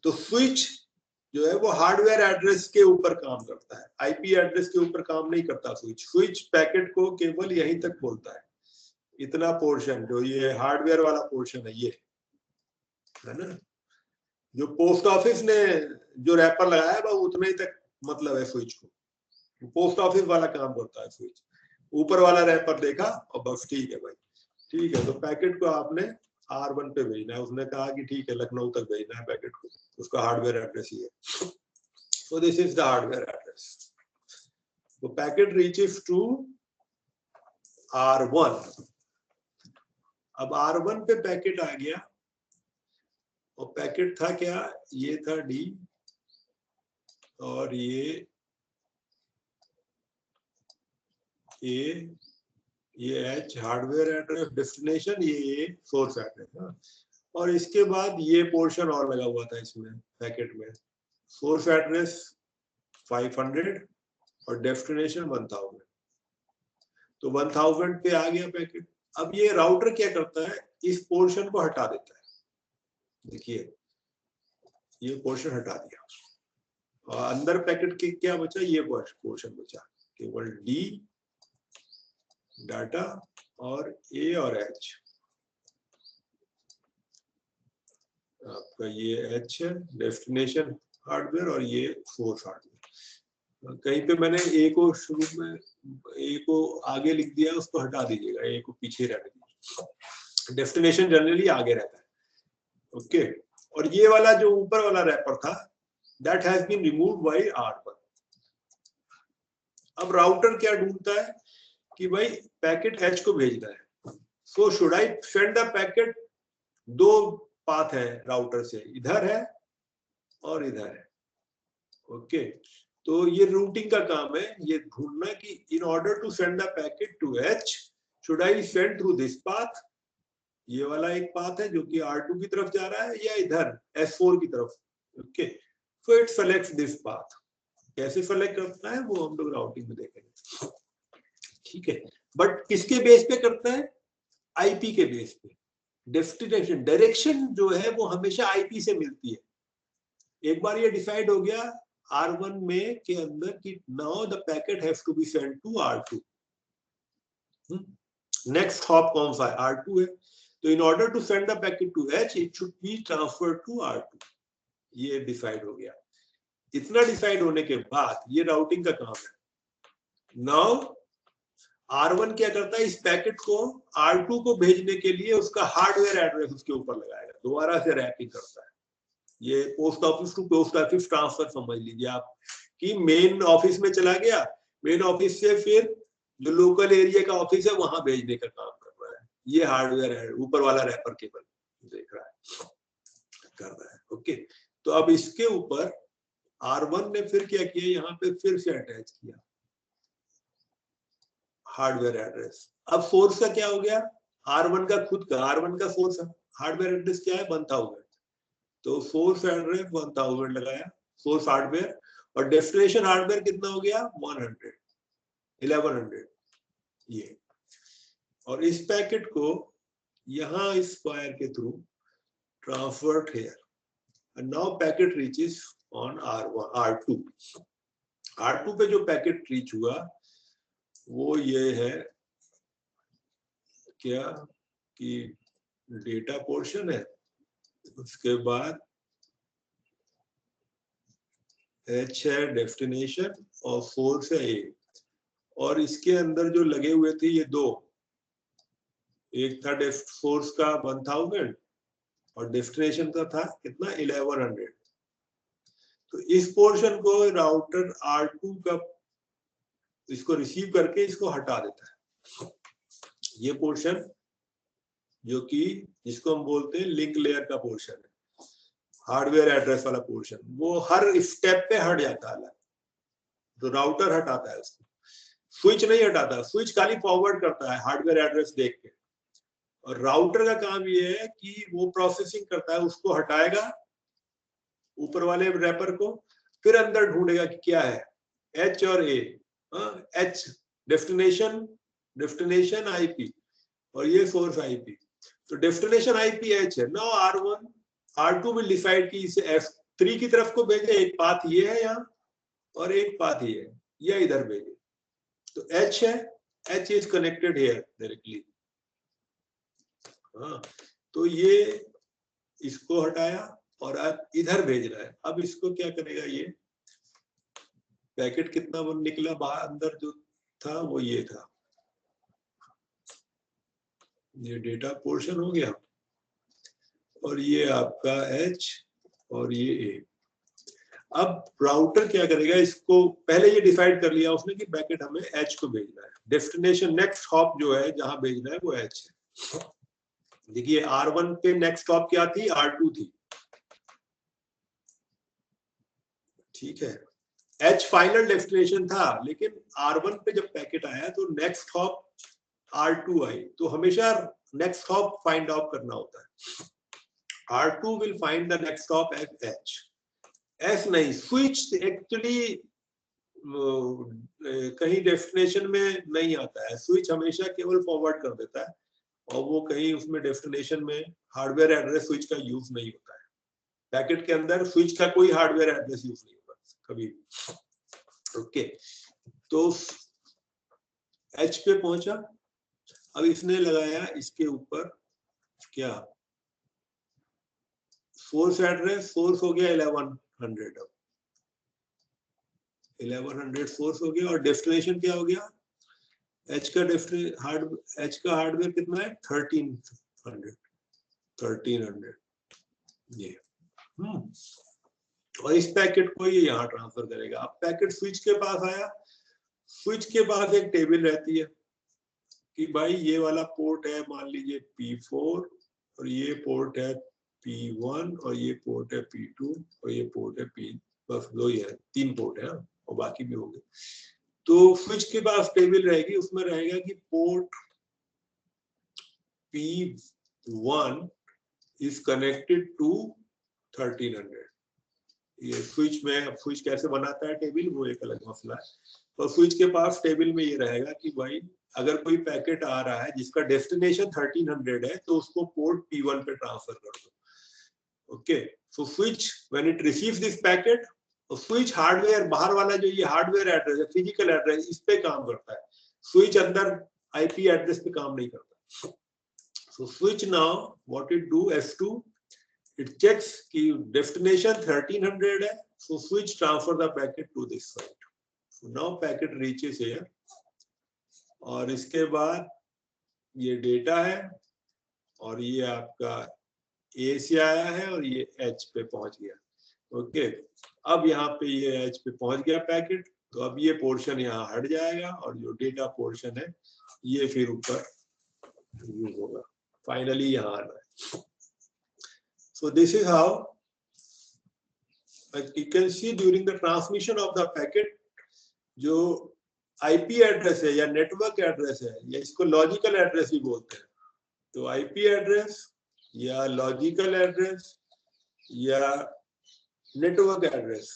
तो स्विच जो है वो हार्डवेयर एड्रेस के ऊपर काम करता है, आईपी एड्रेस के ऊपर काम नहीं करता। स्विच पैकेट को केवल यहीं तक बोलता है। इतना पोर्शन जो ये हार्डवेयर वाला पोर्शन है, ये है ना, जो पोस्ट ऑफिस ने जो रैपर लगाया है, वो उतने ही तक मतलब है स्विच को। पोस्ट ऑफिस वाला काम करता है स्विच। ऊपर वाला रैपर देखा और बस ठीक है भाई, ठीक है। तो पैकेट को आपने R1 पे भेजना है। उसने कहा कि ठीक है, लखनऊ तक भेजना है पैकेट को, उसका हार्डवेयर एड्रेस ही है। So this is the hardware address. तो पैकेट रीचेस टू R1। अब R1 पे पैकेट आ गया, और पैकेट था क्या, ये था D, और ये A, ये H हार्डवेयर एड्रेस डेस्टिनेशन, ये सोर्स एड्रेस। और इसके बाद ये पोर्शन और लगा हुआ था इसमें पैकेट में, सोर्स एड्रेस 500 और डेस्टिनेशन 1000। तो 1000 पे आ गया पैकेट। अब ये राउटर क्या करता है, इस पोर्शन को हटा देता है। देखिए, ये पोर्शन हटा दिया, और अंदर पैकेट के क्या बचा, ये पोर्शन बचा, केवल D डाटा और A और H। आपका ये H है डेस्टिनेशन हार्डवेयर, और ये सोर्स हार्डवेयर। कहीं पे मैंने A को शुरू में, A को आगे लिख दिया, उसको हटा दीजिएगा, A को पीछे रहने दीजिए। डेस्टिनेशन जनरली आगे रहता है। ओके, और ये वाला जो ऊपर वाला रैपर था, that has been removed by R1। अब राउटर क्या ढूंढता है कि भाई पैकेट H को भेजना है। So should I send the packet, दो पाथ है राउटर से, इधर है और इधर है। ओके, तो ये रूटिंग का काम है, ये ढूंढना कि in order to send the packet to H, should I send through this path, ये वाला एक पाथ है जो कि R2 की तरफ जा रहा है, या इधर S4 की तरफ। Okay, so it selects this path. कैसे सेलेक्ट करना है वो हम लोग राउटिंग में देखेंगे, ठीक है। बट किसके बेस पे करता है, आईपी के बेस पे। डेस्टिनेशन डायरेक्शन जो है वो हमेशा आईपी से मिलती है। एक बार ये डिसाइड हो गया R1 में के अंदर कि now the packet has to be send to R2. Next hop कौन सा है? R2 है. तो in order to send the packet to H it should be transferred to R2. ये डिसाइड हो गया. इतना डिसाइड होने के बाद ये राउटिंग का काम है. नाउ R1 क्या करता है, इस पैकेट को R2 को भेजने के लिए उसका हार्डवेयर एड्रेस उसके ऊपर लगाएगा, दोबारा से रैपिंग करता है. ये post office to post office transfer समझ लीजिए आप कि मेन ऑफिस में चला गया, मेन ऑफिस से फिर जो लोकल एरिया का ऑफिस है वहां भेजने का काम कर रहा है. ये हार्डवेयर है, ऊपर वाला रैपर केबल देख रहा है, कर रहा है. ओके, तो अब इसके ऊपर R1 ने फिर क्या किया, यहाँ पे फिर से अटैच किया हार्डवेयर एड्रेस. अब सोर्स का क्या हो गया, R1 का खुद का, R1 का सोर्स हार्डवेयर एड्रेस क्या है 1000. तो सोर्स एड्रेस 1000 लगाया, सोर्स हार्डवेयर, और डेस्टिनेशन हार्डवेयर कितना हो गया 100, 1100 ये. और इस पैकेट को यहां इस वायर के through transferred here, and now packet reaches on R2. R2 पे जो पैकेट रीच हुआ वो ये है क्या कि डेटा पोर्शन है, उसके बाद H है डेस्टिनेशन और सोर्स है A. और इसके अंदर जो लगे हुए थे ये दो, एक था सोर्स का 1000 और डेस्टिनेशन का था कितना 1100. तो इस पोर्शन को राउटर R2 का इसको रिसीव करके इसको हटा देता है. ये पोर्शन जो कि जिसको हम बोलते हैं लिंक लेयर का पोर्शन है, हार्डवेयर एड्रेस वाला पोर्शन, वो हर स्टेप पे हट जाता है. तो राउटर हटाता है उसको, स्विच नहीं हटाता. स्विच खाली फॉरवर्ड करता है हार्डवेयर एड्रेस देख के, और राउटर का काम ये है कि वो प्रोसेसिंग करता है, उसको हटाएगा ऊपर वाले रैपर को, फिर अंदर ढूंढेगा कि क्या है H और A. H डेस्टिनेशन आईपी और ये सोर्स आईपी. तो डेस्टिनेशन आईपी H है. नाउ R2 विल डिसाइड कि इसे F3 की तरफ को भेजे, एक पाथ ये है यहाँ और एक पाथ ये है, या इधर भेजे. तो H है, H is connected here directly. तो ये इसको हटाया और अब इधर भेज रहा है. अब इसको क्या करेगा, ये पैकेट कितना वो निकला बाहर, अंदर जो था वो ये था, ये डेटा पोर्शन हो गया, और ये आपका H और ये A. अब राउटर क्या करेगा, इसको पहले ये डिसाइड कर लिया उसने कि पैकेट हमें H को भेजना है. डेस्टिनेशन नेक्स्ट हॉप जो है जहां भेजना है वो H है. देखिए R1 पे नेक्स्ट हॉप क्या थी, R2 थी. ठीक है, H फाइनल डेस्टिनेशन था, लेकिन R1 पे जब पैकेट आया तो नेक्स्ट हॉप R2 आई. तो हमेशा नेक्स्ट हॉप फाइंड आउट करना होता है. R2 will find the next hop at H. S नहीं, स्विच एक्चुअली कहीं डेस्टिनेशन में नहीं आता है. स्विच हमेशा केवल फॉरवर्ड कर देता है, और वो कहीं उसमें डेस्टिनेशन में हार्डवेयर एड्रेस स्विच का यूज नहीं होता है. पैकेट के अंदर स्विच का कोई हार्डवेयर एड्रेस यूज नहीं होता कभी. ओके, तो H पे पहुंचा. अब इसने लगाया इसके ऊपर क्या, सोर्स एड्रेस, सोर्स हो गया 1100. अब 1100 सोर्स हो गया, और डेस्टिनेशन क्या हो गया, H का H का हार्डवेयर कितना है 1300 ये. और इस पैकेट को ये यहाँ ट्रांसफर करेगा. अब पैकेट स्विच के पास आया. स्विच के पास एक टेबल रहती है कि भाई ये वाला पोर्ट है मान लीजिए P4, और ये पोर्ट है P1, और ये पोर्ट है P2, और ये पोर्ट है P. बस दो ही है, 3 पोर्ट है और बाकी भी होंगे. तो स्विच के पास टेबल रहेगी, उसमें रहेगा कि port P1 is connected to 1300. ये स्विच में, अब स्विच कैसे बनाता है टेबल वो एक अलग मसला है. तो स्विच के पास टेबल में ये रहेगा कि भाई अगर कोई पैकेट आ रहा है जिसका डेस्टिनेशन 1300 है तो उसको पोर्ट P1 पे ट्रांसफर कर दो. Okay, so switch when it receives this packet, तो स्विच हार्डवेयर, बाहर वाला जो ये हार्डवेयर एड्रेस है, फिजिकल एड्रेस, इस पे काम करता है। स्विच अंदर आईपी एड्रेस पे काम नहीं करता। So switch now what it do, S2 it checks कि डेस्टिनेशन 1300 है, so switch transfer the packet to this side. So now packet reaches here, और इसके बाद ये डेटा है, और ये आपका ए से आया है, और ये एच पे पहुंच गया। ओके, अब यहाँ पे ये एच पे पहुंच गया पैकेट, तो अब ये पोर्शन यहाँ हट जाएगा, और जो डेटा पोर्शन है ये फिर ऊपर यूज होगा, फाइनली यहाँ आ रहा है। So this is how you can see during the transmission of the packet, जो आईपी एड्रेस है या नेटवर्क एड्रेस है, या इसको लॉजिकल एड्रेस भी बोलते हैं, तो आईपी एड्रेस या लॉजिकल एड्रेस या नेटवर्क एड्रेस,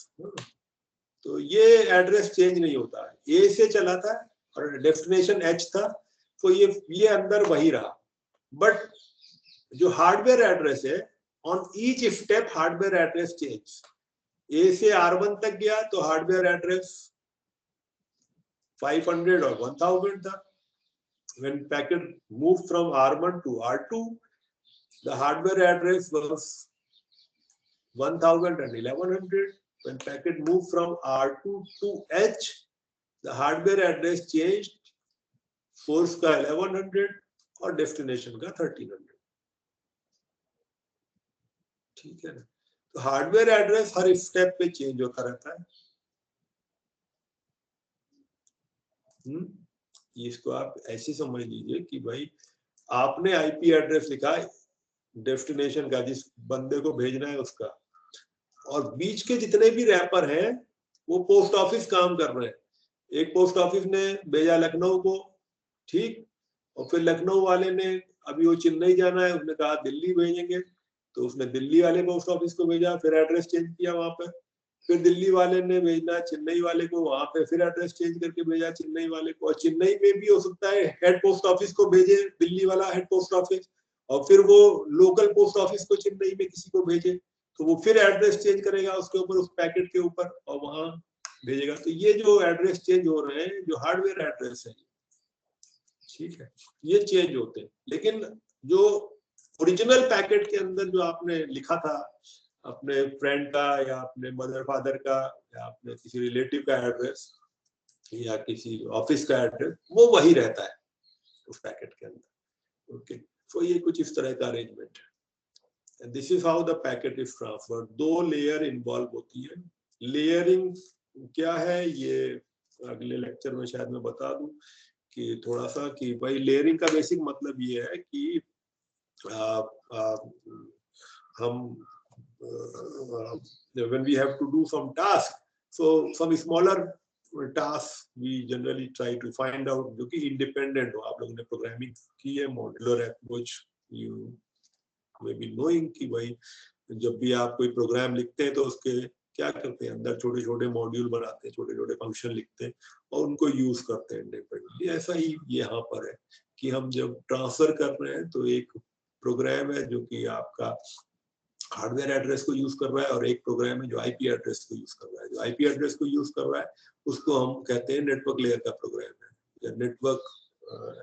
तो ये एड्रेस चेंज नहीं होता है। ए से चला था और डेस्टिनेशन एच था, तो ये अंदर वही रहा। बट जो हार्डवेयर एड्रेस है, on each step hardware address change. A से R1 तक गया तो हार्डवेयर एड्रेस 500 और 1000 था। When packet moved from R1 to R2, the hardware address was 1000 and 1100. When packet moved from R2 to H, the hardware address changed, source का 1100 और destination का 1300। ठीक है ना, तो हार्डवेयर एड्रेस हर स्टेप पे चेंज होता रहता है। इसको आप ऐसे समझ लीजिए कि भाई आपने आईपी एड्रेस लिखा है डेस्टिनेशन का, जिस बंदे को भेजना है उसका, और बीच के जितने भी रैपर हैं वो पोस्ट ऑफिस काम कर रहे हैं। एक पोस्ट ऑफिस ने भेजा लखनऊ को, ठीक, और फिर लखनऊ वाले ने, अभी वो चेन्नई जाना है, उसने कहा दिल्ली भेजेंगे, तो उसने दिल्ली वाले पोस्ट ऑफिस को भेजा, फिर एड्रेस चेंज किया वहां पे, फिर दिल्ली वाले ने भेजना चेन्नई वाले को, वहां पे फिर एड्रेस चेंज करके भेजा चेन्नई वाले को, और चेन्नई में भी हो सकता है हेड पोस्ट ऑफिस को भेजे दिल्ली वाला हेड पोस्ट ऑफिस, और फिर वो लोकल पोस्ट ऑफिस को चेन्नई में किसी को भेजे, तो वो फिर एड्रेस चेंज करेगा उसके ऊपर, उस पैकेट के ऊपर, और वहां भेजेगा। तो ये जो एड्रेस चेंज हो रहे हैं, जो हार्डवेयर एड्रेस है, ठीक है, ये चेंज होते हैं। लेकिन जो ओरिजिनल पैकेट के अंदर जो आपने लिखा था अपने फ्रेंड का या अपने मदर फादर का या अपने किसी रिलेटिव का एड्रेस या किसी ऑफिस का एड्रेस, वो वही रहता है उस पैकेट के अंदर। ओके, तो ये कुछ इस तरह का अरेंजमेंट है। This is how the packet is transferred. 2 layer involve होती है। लेयरिंग क्या है, ये अगले लेक्चर में शायद मैं बता दूं कि थोड़ा सा, कि भाई लेयरिंग का बेसिक मतलब ये है कि हम when we have to do some task, so some smaller tasks we generally try to find out जो कि independent हो। आप लोगों ने प्रोग्रामिंग की है, modular approach, you may be knowing कि भाई जब भी आप कोई प्रोग्राम लिखते हैं तो उसके क्या करते हैं, अंदर छोटे छोटे मॉड्यूल बनाते हैं, छोटे छोटे फंक्शन लिखते हैं और उनको यूज करते हैं इंडिपेंडेंटली। ऐसा ही यहाँ पर है कि हम जब ट्रांसफर कर रहे हैं तो एक प्रोग्राम है जो कि आपका हार्डवेयर एड्रेस को यूज कर रहा है, और एक प्रोग्राम है जो आईपी एड्रेस को यूज कर रहा है। जो आईपी एड्रेस को यूज कर रहा है उसको हम कहते हैं नेटवर्क लेयर का प्रोग्राम है, या नेटवर्क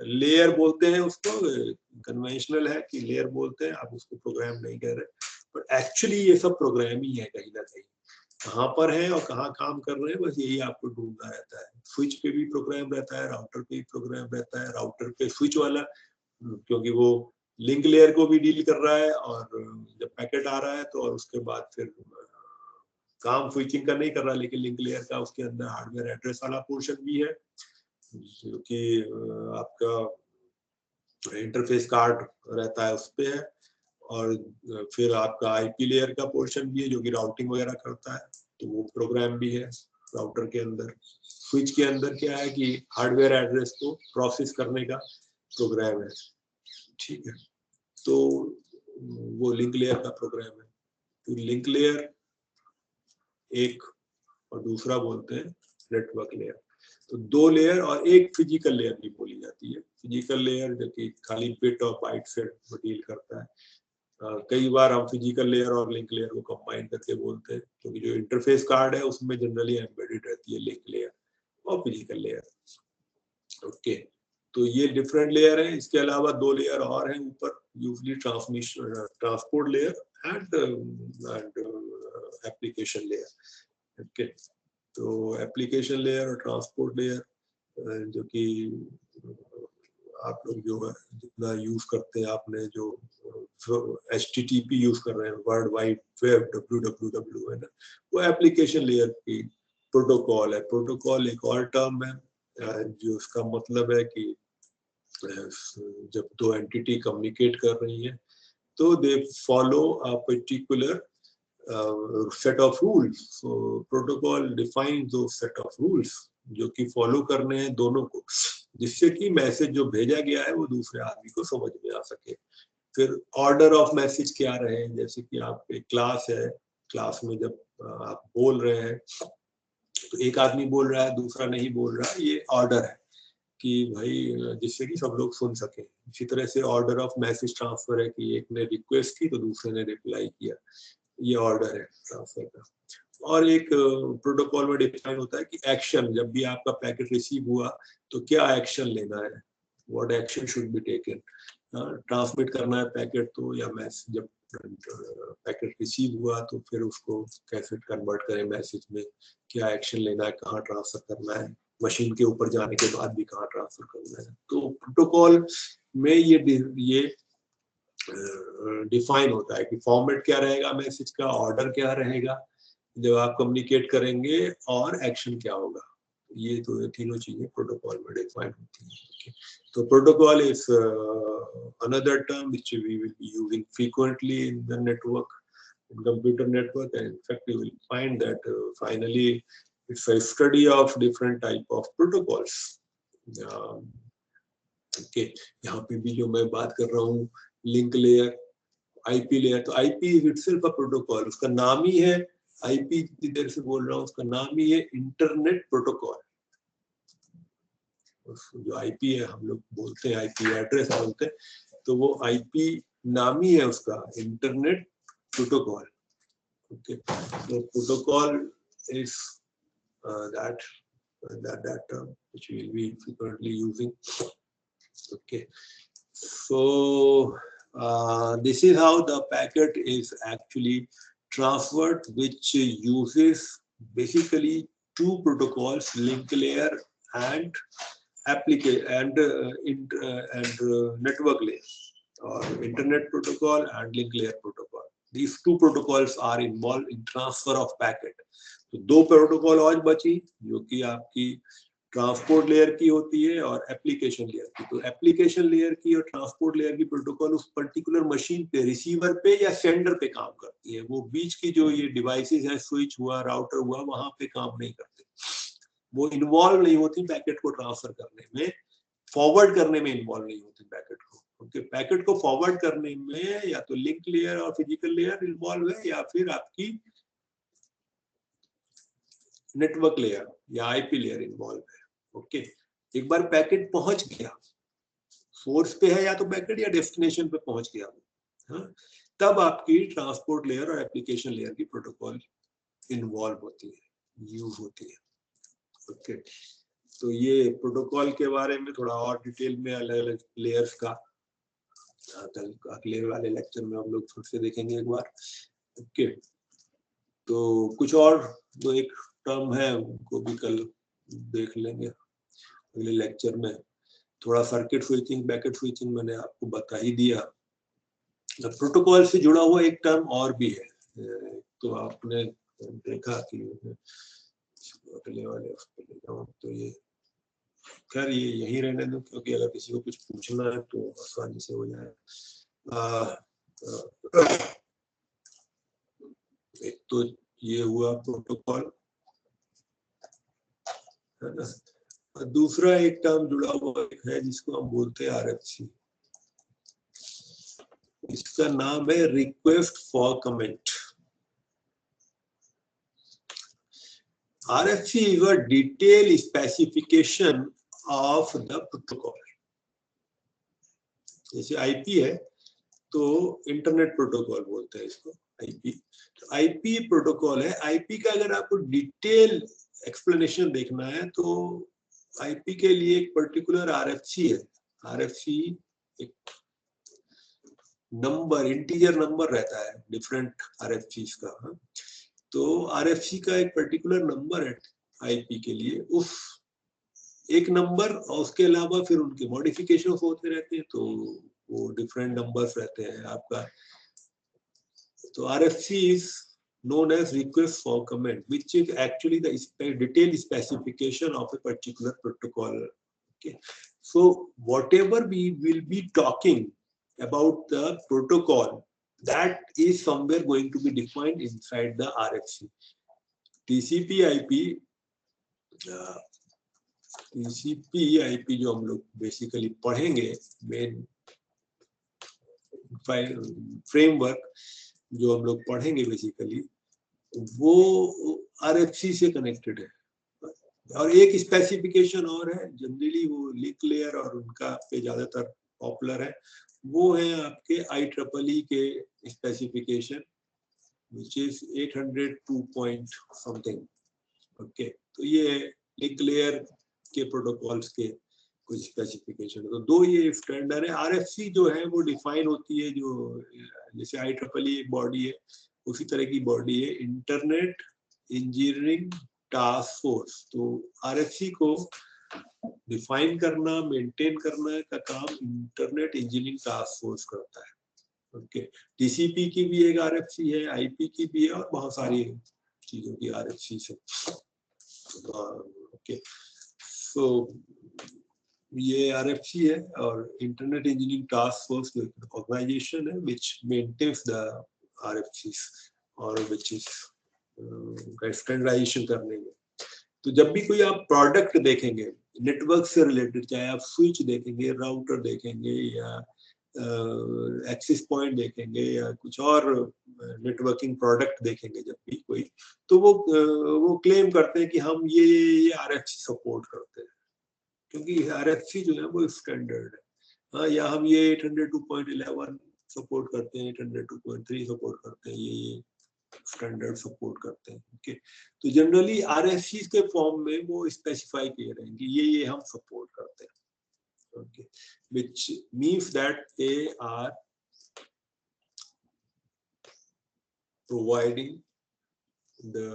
लेयर बोलते हैं उसको। कन्वेंशनल है कि लेयर बोलते हैं, आप उसको प्रोग्राम नहीं कह रहे, बट एक्चुअली ये सब प्रोग्राम ही है कहीं ना कहीं। कहाँ पर है और कहाँ काम कर रहे हैं, बस यही आपको ढूंढना रहता है। स्विच पे भी प्रोग्राम रहता है, राउटर पे भी प्रोग्राम रहता है। राउटर पे स्विच वाला, क्योंकि वो लिंक लेयर को भी डील कर रहा है, और जब पैकेट आ रहा है तो, और उसके बाद फिर काम स्विचिंग का नहीं कर रहा, लेकिन लिंक लेयर का उसके अंदर हार्डवेयर एड्रेस वाला पोर्शन भी है, जो कि आपका इंटरफेस कार्ड रहता है उस पे है, और फिर आपका आईपी लेयर का पोर्शन भी है जो कि राउटिंग वगैरह करता है, तो वो प्रोग्राम भी है राउटर के अंदर। स्विच के अंदर क्या है कि हार्डवेयर एड्रेस को प्रोसेस करने का प्रोग्राम है, ठीक है। तो वो लिंक लेयर का प्रोग्राम है। तो लिंक लेयर एक, और दूसरा बोलते हैं नेटवर्क लेयर। तो 2 लेयर और एक फिजिकल लेयर भी बोली जाती है। फिजिकल लेयर जो कि खाली बिट और बाइट से डील करता है, कई बार हम फिजिकल लेयर और लिंक लेयर को कंबाइन करके बोलते हैं, क्योंकि जो इंटरफेस कार्ड है उसमें जनरली एम्बेडेड रहती है लिंक लेयर और फिजिकल लेयर। ओके, तो ये डिफरेंट लेयर है। इसके अलावा दो लेयर और हैं ऊपर, usually transmission transport layer and application layer. Okay, तो एप्लीकेशन लेयर और ट्रांसपोर्ट लेयर जो कि आप लोग जो है जितना यूज करते हैं, आपने जो HTTP यूज कर रहे हैं, वर्ल्ड वाइड वेब, WWW है ना, वो एप्लीकेशन लेयर की प्रोटोकॉल है। प्रोटोकॉल एक और टर्म है जो उसका मतलब है कि जब दो एंटिटी कम्युनिकेट कर रही है तो they follow a particular set of rules. So protocol define दो सेट ऑफ रूल्स जो कि फॉलो करने हैं दोनों को, जिससे कि मैसेज जो भेजा गया है वो दूसरे आदमी को समझ में आ सके। फिर ऑर्डर ऑफ मैसेज क्या रहे, जैसे कि आप एक क्लास है, क्लास में जब आप बोल रहे हैं तो एक आदमी बोल रहा है, दूसरा नहीं बोल रहा है, ये ऑर्डर है कि भाई जिससे कि सब लोग सुन सके। इसी तरह से ऑर्डर ऑफ मैसेज ट्रांसफर है कि एक ने रिक्वेस्ट की तो दूसरे ने रिप्लाई किया, ये ऑर्डर है ट्रांसफर का। और एक प्रोटोकॉल में डिफाइन होता है कि एक्शन, जब भी आपका पैकेट रिसीव हुआ तो क्या एक्शन लेना है, what action should be taken. Transmit करना है पैकेट तो, या मैसेज जब पैकेट रिसीव हुआ तो फिर उसको कैसे कन्वर्ट करें मैसेज में, क्या एक्शन लेना है, कहाँ ट्रांसफर करना है, मशीन के ऊपर जाने के बाद भी कहाँ ट्रांसफर करना है। तो प्रोटोकॉल में ये डिफाइन होता है कि फॉर्मेट क्या रहेगा मैसेज का, ऑर्डर क्या रहेगा जब आप कम्युनिकेट करेंगे, और एक्शन क्या होगा। ये तो तीनों चीजें प्रोटोकॉल में डिफाइन होती हैं। तो protocol is another term which we will be using frequently in the network, in computer network, and in fact you will find that finally it's a study of different type of protocols. Okay, यहाँ पे भी जो मैं बात कर रहा हूँ link layer, IP layer, तो IP is itself a protocol, उसका नाम ही है आईपी, जितनी देर से बोल रहा हूँ उसका नाम ही है इंटरनेट प्रोटोकॉल। जो आईपी है हम लोग बोलते हैं आईपी एड्रेस बोलते हैं, तो वो आईपी नाम ही है उसका, इंटरनेट प्रोटोकॉल। ओके, तो protocol is that term which we will be frequently using. Okay, so this is how the packet is actually transferred, which uses basically two protocols, link layer and network layer, or internet protocol and link layer protocol. These two protocols are involved in transfer of packet. तो दो protocol और बची जो कि आपकी transport layer की होती है और एप्लीकेशन लेयर की। तो एप्लीकेशन लेयर की और ट्रांसपोर्ट लेयर की प्रोटोकॉल उस पर्टिकुलर मशीन पे, रिसीवर पे या सेंडर पे काम करती है। वो बीच की जो ये डिवाइसेस है, स्विच हुआ, राउटर हुआ, वहां पे काम नहीं करते, वो इन्वॉल्व नहीं होती पैकेट को ट्रांसफर करने में, फॉरवर्ड करने में इन्वॉल्व नहीं होती पैकेट को। ओके, पैकेट को फॉरवर्ड करने में या तो लिंक लेयर और फिजिकल लेयर इन्वॉल्व है, या फिर आपकी नेटवर्क लेयर या आईपी लेयर इन्वॉल्व है। ओके, एक बार पैकेट पहुंच गया, सोर्स पे है या तो पैकेट, या डेस्टिनेशन पे पहुंच गया, हाँ, तब आपकी ट्रांसपोर्ट लेयर और एप्लीकेशन लेयर की प्रोटोकॉल इन्वॉल्व होती है, यूज होती है। ओके, तो ये प्रोटोकॉल के बारे में थोड़ा और डिटेल में अलग अलग लेयर्स का अगले वाले लेक्चर में हम लोग फिर से देखेंगे एक बार। ओके, तो कुछ और दो एक टर्म है उनको भी कल देख लेंगे अगले लेक्चर में। थोड़ा सर्किट स्विचिंग, पैकेट स्विचिंग मैंने आपको बता ही दिया। प्रोटोकॉल से जुड़ा हुआ एक टर्म और भी है, तो आपने देखा कि अगले वाले तो ये खैर ये यही रहने दो, क्योंकि अगर किसी को कुछ पूछना है तो आसानी से हो जाए। एक तो ये हुआ प्रोटोकॉल, है ना। दूसरा एक टर्म जुड़ा हुआ है जिसको हम बोलते हैं RFC। इसका नाम है request for comment. RFC is a detailed specification of the protocol. जैसे IP है, तो इंटरनेट प्रोटोकॉल बोलते हैं इसको, आईपी। तो आईपी प्रोटोकॉल है। आईपी का अगर आपको डिटेल एक्सप्लेनेशन देखना है तो आईपी के लिए एक पर्टिकुलर आरएफसी है। आरएफसी एक नंबर, इंटीजर नंबर रहता है डिफरेंट आरएफसी का। हाँ? तो आरएफसी का एक पर्टिकुलर नंबर है आईपी के लिए, उस एक नंबर, और उसके अलावा फिर उनके मॉडिफिकेशन होते रहते हैं, तो वो डिफरेंट नंबर्स रहते हैं आपका। तो RFC is known as request for comment, which is actually the detailed specification of a particular protocol. Okay, so whatever we will be talking about the protocol, that is somewhere going to be defined inside the RFC. TCP/IP TCP/IP जो हम लोग basically पढ़ेंगे, main framework जो हम लोग पढ़ेंगे basically, वो RFC से कनेक्टेड है। और एक स्पेसिफिकेशन और है, जनरली वो लिंक लेयर और उनका पे ज्यादातर पॉपुलर है, वो है आपके IEEE के specification, which is 802 point something। Okay, तो ये लिंक लेयर के प्रोटोकॉल्स के कुछ स्पेसिफिकेशन। तो दो ये स्टैंडर्ड है। RFC जो है वो डिफाइन होती है, जो जैसे IEEE एक बॉडी है, उसी तरह की बॉडी है इंटरनेट इंजीनियरिंग टास्क फोर्स। तो RFC को डिफाइन करना, मेंटेन करना का काम इंटरनेट इंजीनियरिंग टास्क फोर्स करता है। ओके, TCP की भी एक RFC है, IP की भी है, और बहुत सारी चीजों की RFC है। ओके, सो ये RFC है, और internet engineering task force organisation है विच मेंटेन्स द RFCs और विच इज स्टैंडर्डाइजेशन करने में। तो जब भी कोई आप प्रोडक्ट देखेंगे नेटवर्क से रिलेटेड, चाहे आप स्विच देखेंगे, राउटर देखेंगे, या एक्सेस पॉइंट देखेंगे, या कुछ और नेटवर्किंग प्रोडक्ट देखेंगे, जब भी कोई, तो वो क्लेम करते हैं कि हम ये RFC सपोर्ट करते हैं, क्योंकि RFC जो है वो स्टैंडर्ड है। हाँ, या हम ये 802.11 सपोर्ट करते हैं, 802.3 सपोर्ट करते हैं, ये स्टैंडर्ड सपोर्ट करते हैं। ओके, तो जनरली RFC के फॉर्म में वो स्पेसिफाई किए रहेंगे ये हम सपोर्ट करते हैं। Okay, which means that they are providing they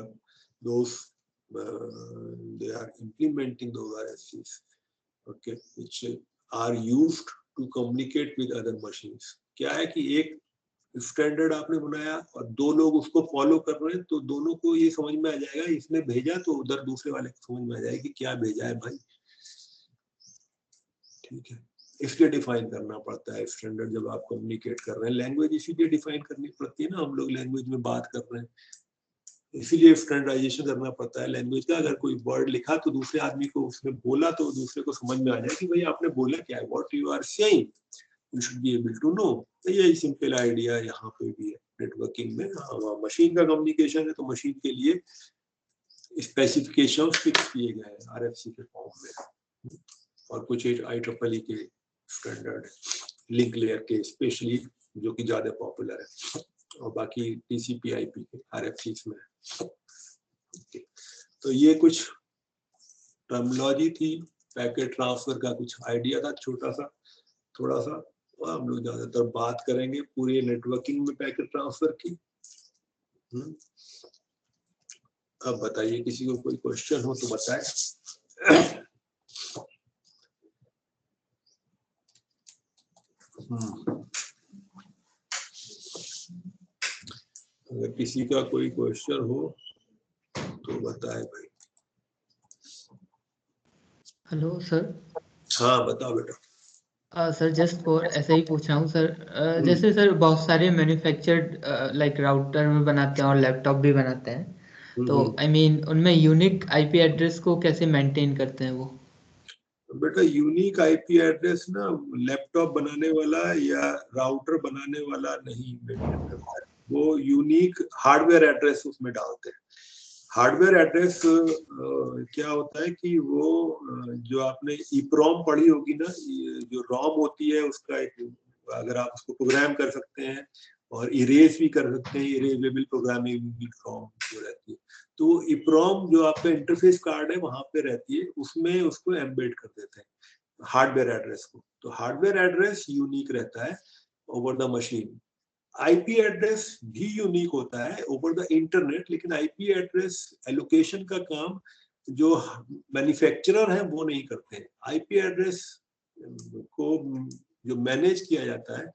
are implementing those RFCs, okay, which are used to communicate with other machines। क्या है कि एक स्टैंडर्ड आपने बनाया और दो लोग उसको फॉलो कर रहे हैं, तो दोनों को ये समझ में आ जाएगा, इसने भेजा तो उधर दूसरे वाले को समझ में आ जाएगा कि क्या भेजा है भाई। ठीक है, इसलिए डिफाइन करना पड़ता है स्टैंडर्ड जब आप कम्युनिकेट कर रहे हैं। लैंग्वेज इसीलिए डिफाइन करनी पड़ती है ना, हम लोग लैंग्वेज में बात कर रहे हैं, इसीलिए स्टैंडर्डाइजेशन करना पड़ता है लैंग्वेज का। अगर कोई वर्ड लिखा तो दूसरे आदमी को उसने बोला, तो दूसरे को समझ में आ जाए कि भाई आपने बोला क्या है, what you are saying, you should be able to know. तो यही सिंपल आइडिया यहाँ पे भी है नेटवर्किंग में। मशीन का कम्युनिकेशन है, तो मशीन के लिए स्पेसिफिकेशन फिक्स किए गए हैं RFC के फॉर्म में, और कुछ IEEE के स्टैंडर्ड लिंक लेयर के स्पेशली, जो कि ज्यादा पॉपुलर है, और बाकी TCP/IP के RFCs में है। तो ये कुछ टर्मिनोलॉजी थी, पैकेट ट्रांसफर का कुछ आइडिया था छोटा सा, थोड़ा सा। हम लोग ज्यादातर बात करेंगे पूरे नेटवर्किंग में पैकेट ट्रांसफर की। अब बताइए, किसी को कोई क्वेश्चन हो तो बताएं। अगर किसी का कोई क्वेश्चन हो तो बताए भाई। Hello sir. हाँ बताओ बेटा। सर जस्ट फॉर ऐसे ही पूछ रहा हूँ सर, जैसे सर बहुत सारे मैन्युफैक्चर्ड लाइक राउटर में बनाते हैं और लैपटॉप भी बनाते हैं, तो आई मीन उनमें यूनिक IP एड्रेस को कैसे मेंटेन करते हैं वो? बेटा यूनिक IP एड्रेस ना लैपटॉप बनाने वाला या राउटर बनाने वाला नहीं मेंटेन करता है, वो यूनिक हार्डवेयर एड्रेस उसमें डालते हैं। हार्डवेयर एड्रेस क्या होता है कि वो जो आपने EEPROM पढ़ी होगी ना, जो ROM होती है उसका एक अगर आप उसको प्रोग्राम कर सकते हैं और इरेज भी कर सकते हैं, इरेजेबल प्रोग्रामेबल फ्रॉम जो रहती है, तो इप्रोम जो आपका इंटरफेस कार्ड है वहां पे रहती है, उसमें उसको एम्बेड कर देते हैं हार्डवेयर एड्रेस को। तो हार्डवेयर एड्रेस यूनिक रहता है over the machine. IP address भी यूनिक होता है ओवर द इंटरनेट, लेकिन आईपी एड्रेस एलोकेशन का काम जो मैन्युफैक्चरर है वो नहीं करते हैं। आईपी एड्रेस को जो मैनेज किया जाता है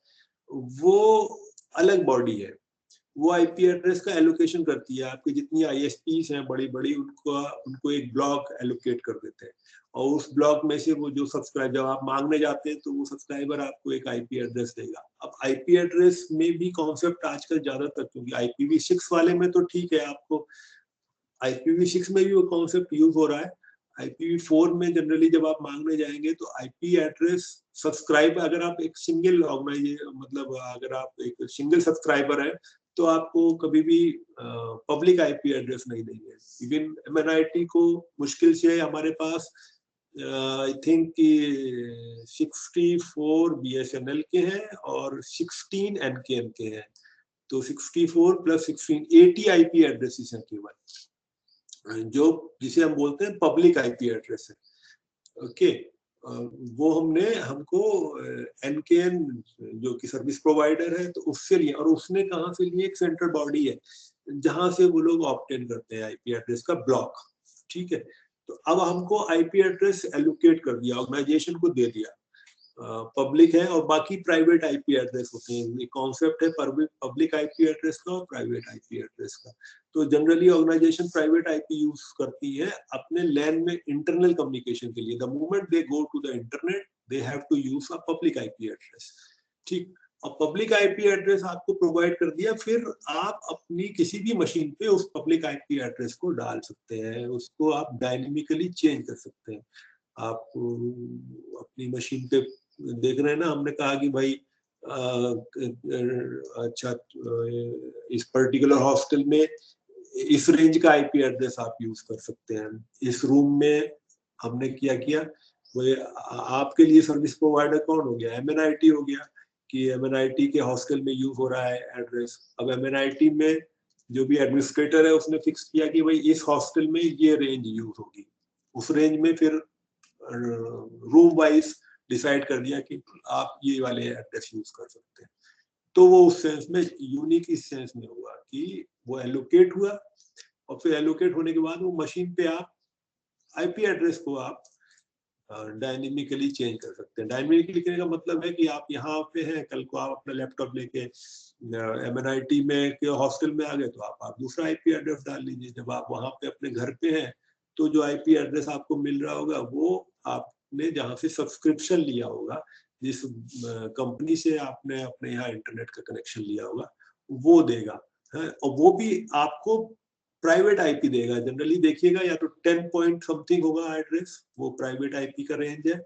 वो अलग बॉडी है, वो आईपी एड्रेस का एलोकेशन करती है। आपकी जितनी आईएसपीज हैं बड़ी बड़ी, उनको एक ब्लॉक एलोकेट कर देते हैं, और उस ब्लॉक में से वो जो सब्सक्राइब जब आप मांगने जाते हैं तो वो सब्सक्राइबर आपको एक आईपी एड्रेस देगा। अब आईपी एड्रेस में भी कॉन्सेप्ट आजकल ज्यादातर, क्योंकि IPv6 वाले में तो ठीक है, आपको IPv6 में भी वो कॉन्सेप्ट यूज हो रहा है। IPv4 में जनरली जब आप मांगने जाएंगे तो आईपी एड्रेस सब्सक्राइब, अगर आप एक सिंगल ऑर्गेनाइजेशन, मतलब अगर आप एक सिंगल सब्सक्राइबर है तो आपको कभी भी पब्लिक आईपी एड्रेस नहीं देंगे। इवन MNIT को मुश्किल से हमारे पास आई थिंक 64 BSNL के हैं और 16 NKN के हैं, तो 64 + 16 80 आईपी एड्रेसेस हैं केवल, जो जिसे हम बोलते हैं पब्लिक आईपी एड्रेस है। ओके, वो हमको NKN जो कि सर्विस प्रोवाइडर है तो उससे लिए, और उसने कहाँ से लिए, एक सेंट्रल बॉडी है जहां से वो लोग ऑब्टेन करते हैं आईपी एड्रेस का ब्लॉक। ठीक है, तो अब हमको आईपी एड्रेस एलोकेट कर दिया, ऑर्गेनाइजेशन को दे दिया, पब्लिक है और बाकी प्राइवेट आईपी एड्रेस होते हैं। ये कॉन्सेप्ट है पब्लिक आईपी एड्रेस का और प्राइवेट आईपी एड्रेस का। तो generally organisation private IP use करती है अपने लैन में इंटरनल कम्युनिकेशन के लिए। The moment they go to the internet they have to use a public IP address. ठीक, और पब्लिक आईपी एड्रेस आपको प्रोवाइड कर दिया, फिर आप अपनी किसी भी मशीन पे उस पब्लिक आईपी एड्रेस को डाल सकते हैं, उसको आप डायनेमिकली चेंज कर सकते हैं। आप अपनी मशीन पे देख रहे हैं ना, हमने कहा कि भाई अच्छा इस पर्टिकुलर हॉस्टल में इस रेंज का आईपी एड्रेस आप यूज कर सकते हैं। इस रूम में हमने किया वो आपके लिए सर्विस प्रोवाइडर कौन हो गया, MNIT हो गया, कि MNIT के हॉस्टल में यूज हो रहा है एड्रेस। अब MNIT में जो भी एडमिनिस्ट्रेटर है उसने फिक्स किया कि भाई इस हॉस्टल में ये रेंज यूज होगी, उस रेंज में फिर रूम वाइज डिसाइड कर दिया कि आप ये वाले एड्रेस यूज कर सकते हैं। तो वो उस सेंस में यूनिक इस सेंस में हुआ कि वो एलोकेट हुआ, और फिर एलोकेट होने के बाद वो मशीन पे आप आईपी एड्रेस को आप डायनेमिकली चेंज कर सकते हैं। डायनेमिकली करने का मतलब है कि आप यहाँ पे हैं, कल को आप अपना लैपटॉप लेके MNIT में के हॉस्टल में आ गए तो आप दूसरा आईपी एड्रेस डाल लीजिए। जब आप वहाँ पे अपने घर पे हैं तो जो आईपी एड्रेस आपको मिल रहा होगा वो आपने जहाँ से सब्सक्रिप्शन लिया होगा, जिस कंपनी से आपने अपने यहाँ इंटरनेट का कनेक्शन लिया होगा, वो देगा है, और वो भी आपको प्राइवेट आईपी देगा। जनरली देखिएगा या तो 10 पॉइंट समथिंग होगा एड्रेस, वो प्राइवेट आईपी का रेंज है,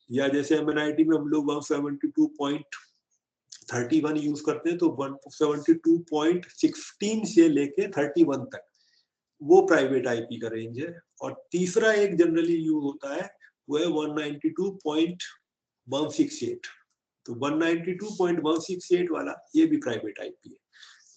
या जैसे MNIT में हम लोग 172.31 यूज करते हैं, तो 172.16 से लेके 31 तक वो प्राइवेट आईपी का रेंज है। और तीसरा एक जनरली यूज होता है वो है 192.168, तो 192.168 वाला ये भी प्राइवेट आईपी है।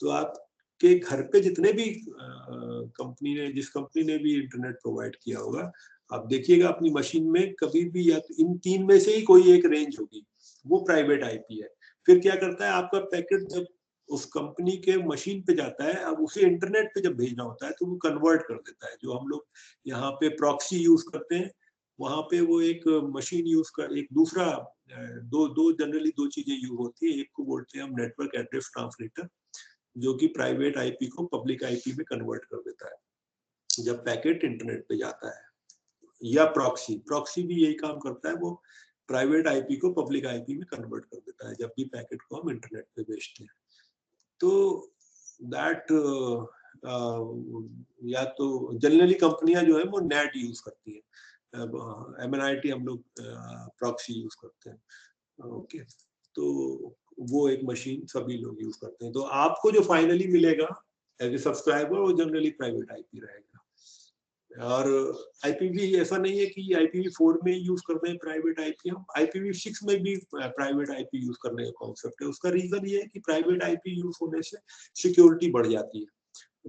तो आपके घर पे जितने भी कंपनी ने, जिस कंपनी ने भी इंटरनेट प्रोवाइड किया होगा, आप देखिएगा अपनी मशीन में कभी भी या तो इन तीन में से ही कोई एक रेंज होगी, वो प्राइवेट आईपी है। फिर क्या करता है, आपका पैकेट जब उस कंपनी के मशीन पे जाता है, अब उसे इंटरनेट पे जब भेजना होता है तो वो कन्वर्ट कर देता है। जो हम लोग यहाँ पे प्रॉक्सी यूज करते हैं, वहां पे वो एक मशीन यूज कर, एक दूसरा जनरली दो चीजें यूज होती है। एक को बोलते हैं हम नेटवर्क एड्रेस ट्रांसलेटर, जो कि प्राइवेट आईपी को पब्लिक आईपी में कन्वर्ट कर देता है जब पैकेट इंटरनेट पे जाता है, या प्रॉक्सी भी यही काम करता है, वो प्राइवेट आईपी को पब्लिक आईपी में कन्वर्ट कर देता है जब भी पैकेट को हम इंटरनेट पे भेजते हैं। तो दैट या तो जनरली कंपनियां जो है वो नेट यूज करती है, MNIT हम लोग प्रॉक्सी यूज करते हैं। ओके, तो वो एक मशीन सभी लोग यूज करते हैं। तो आपको जो फाइनली मिलेगा एज ए सब्सक्राइबर वो जनरली प्राइवेट आईपी रहेगा। और IPv ऐसा नहीं है कि IPv4 में यूज करते हैं प्राइवेट IP, हम IPv6 में भी प्राइवेट IP यूज करने का कॉन्सेप्ट है। उसका रीजन ये है कि प्राइवेट IP यूज होने से सिक्योरिटी बढ़ जाती है।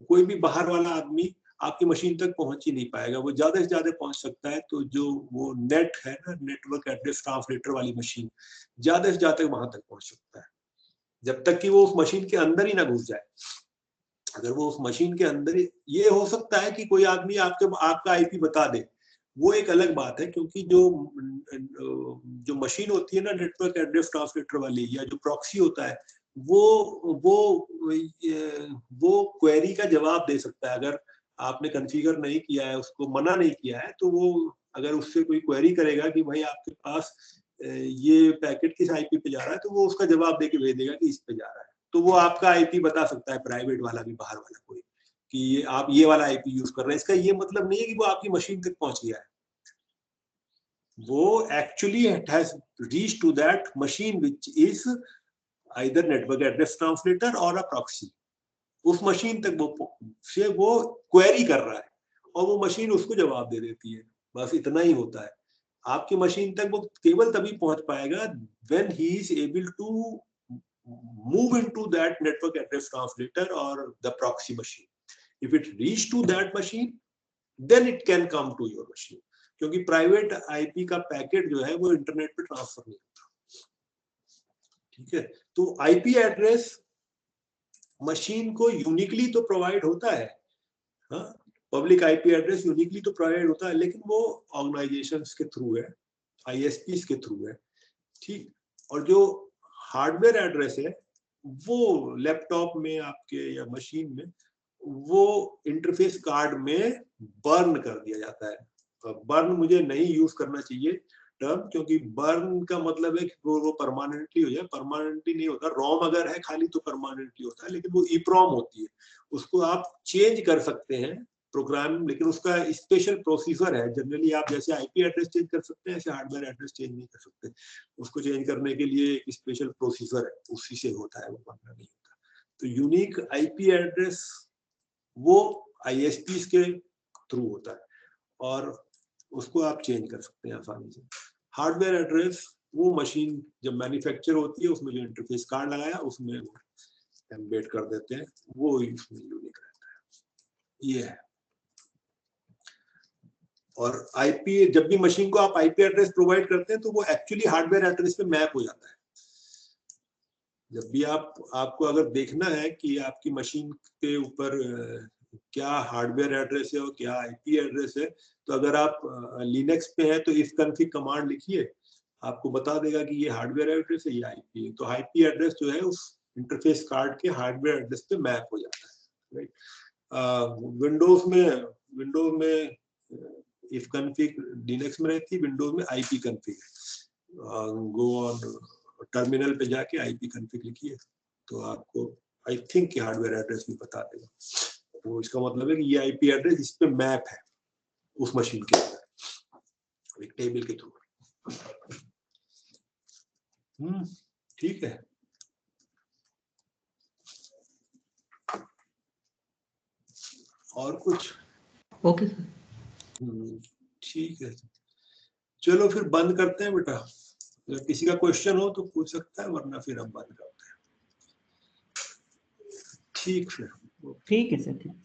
कोई भी बाहर वाला आदमी आपकी मशीन तक पहुंच ही नहीं पाएगा, वो ज्यादा से ज्यादा पहुंच सकता है तो जो वो नेट है ना, नेटवर्क एड्रेस ट्रांसलेटर वाली मशीन, ज्यादा से ज्यादा वहां तक पहुंच सकता है, जब तक कि वो उस मशीन के अंदर ही ना घुस जाए। अगर वो उस मशीन के अंदर ही, ये हो सकता है कि कोई आदमी आपका IP बता दे, वो एक अलग बात है, क्योंकि जो मशीन होती है ना नेटवर्क एड्रेस ट्रांसलेटर वाली, या जो प्रॉक्सी होता है, वो क्वेरी का जवाब दे सकता है। अगर आपने कॉन्फ़िगर नहीं किया है, उसको मना नहीं किया है, तो वो अगर उससे कोई क्वेरी करेगा कि भाई आपके पास ये पैकेट किस IP पे जा रहा है, तो वो उसका जवाब दे के भेज देगा कि इस पे जा रहा है। तो वो आपका IP बता सकता है, प्राइवेट वाला भी, बाहर वाला कोई, कि आप ये वाला IP यूज कर रहे हैं। इसका ये मतलब नहीं है कि वो आपकी मशीन तक पहुंच गया है, वो actually has reach to that machine which is either network address translator or a proxy. उस मशीन तक वो क्वेरी कर रहा है और वो मशीन उसको जवाब दे देती है, बस इतना ही होता है। आपकी मशीन तक वो केवल तभी पहुंच पाएगा when he is able to move into that network address translator or the proxy machine. If it reach to that machine, then it can come to your machine, क्योंकि प्राइवेट IP का packet जो है वो internet पे transfer नहीं होता। ठीक है, तो IP एड्रेस मशीन को यूनिकली तो प्रोवाइड होता है, हाँ, पब्लिक IP एड्रेस यूनिकली तो प्रोवाइड होता है, लेकिन वो ऑर्गेनाइजेशंस के थ्रू है, ISPs के थ्रू है। ठीक, और जो हार्डवेयर एड्रेस है वो लैपटॉप में आपके या मशीन में वो इंटरफेस कार्ड में बर्न कर दिया जाता है। बर्न मुझे नहीं यूज करना चाहिए टर्म, क्योंकि बर्न का मतलब है कि वो परमानेंटली हो जाए, परमानेंटली नहीं होता। रोम अगर है खाली तो परमानेंटली होता है, लेकिन वो ईप्रोम होती है, उसको आप चेंज कर सकते हैं प्रोग्राम, लेकिन उसका स्पेशल प्रोसीजर है। जनरली आप जैसे IP एड्रेस चेंज कर सकते हैं, ऐसे हार्डवेयर एड्रेस चेंज नहीं कर सकते। उसको चेंज करने के लिए एक स्पेशल प्रोसीजर है, उसी से होता है, वो बनना नहीं होता। तो यूनिक IP एड्रेस वो ISPs के थ्रू होता है और उसको आप चेंज कर सकते हैं आसानी से। हार्डवेयर एड्रेस वो मशीन जब मैन्युफैक्चर होती है, उसमें जो इंटरफेस कार्ड लगाया उसमें एम्बेड कर देते हैं, वो उसमें यूनिक रहता है। ये है। और IP, जब भी मशीन को आप IP एड्रेस प्रोवाइड करते हैं तो वो एक्चुअली हार्डवेयर एड्रेस पे मैप हो जाता है। जब भी आपको अगर देखना है कि आपकी मशीन के ऊपर क्या हार्डवेयर एड्रेस है और क्या IP एड्रेस है, तो अगर आप लिनक्स पे है तो इफ कॉन्फिग कमांड लिखिए, आपको बता देगा कि ये हार्डवेयर एड्रेस है, ये IP है। तो IP एड्रेस जो है उस इंटरफेस कार्ड के हार्डवेयर एड्रेस पे मैप हो जाता है, राइट। विंडोज में इफ कॉन्फिग लिनक्स में रहती है, विंडोज में IP config. Go on terminal पे जाके IP कॉन्फिग लिखिए तो आपको आई थिंक हार्डवेयर एड्रेस भी बता देगा। तो इसका मतलब है कि ये IP एड्रेस इस पे मैप है उस मशीन के अंदर एक टेबल के थ्रू। ठीक है। और कुछ? Okay sir. ठीक है, चलो फिर बंद करते हैं बेटा। अगर किसी का क्वेश्चन हो तो पूछ सकता है, वरना फिर हम बंद करते हैं। ठीक, फिर ठीक है सर, ठीक।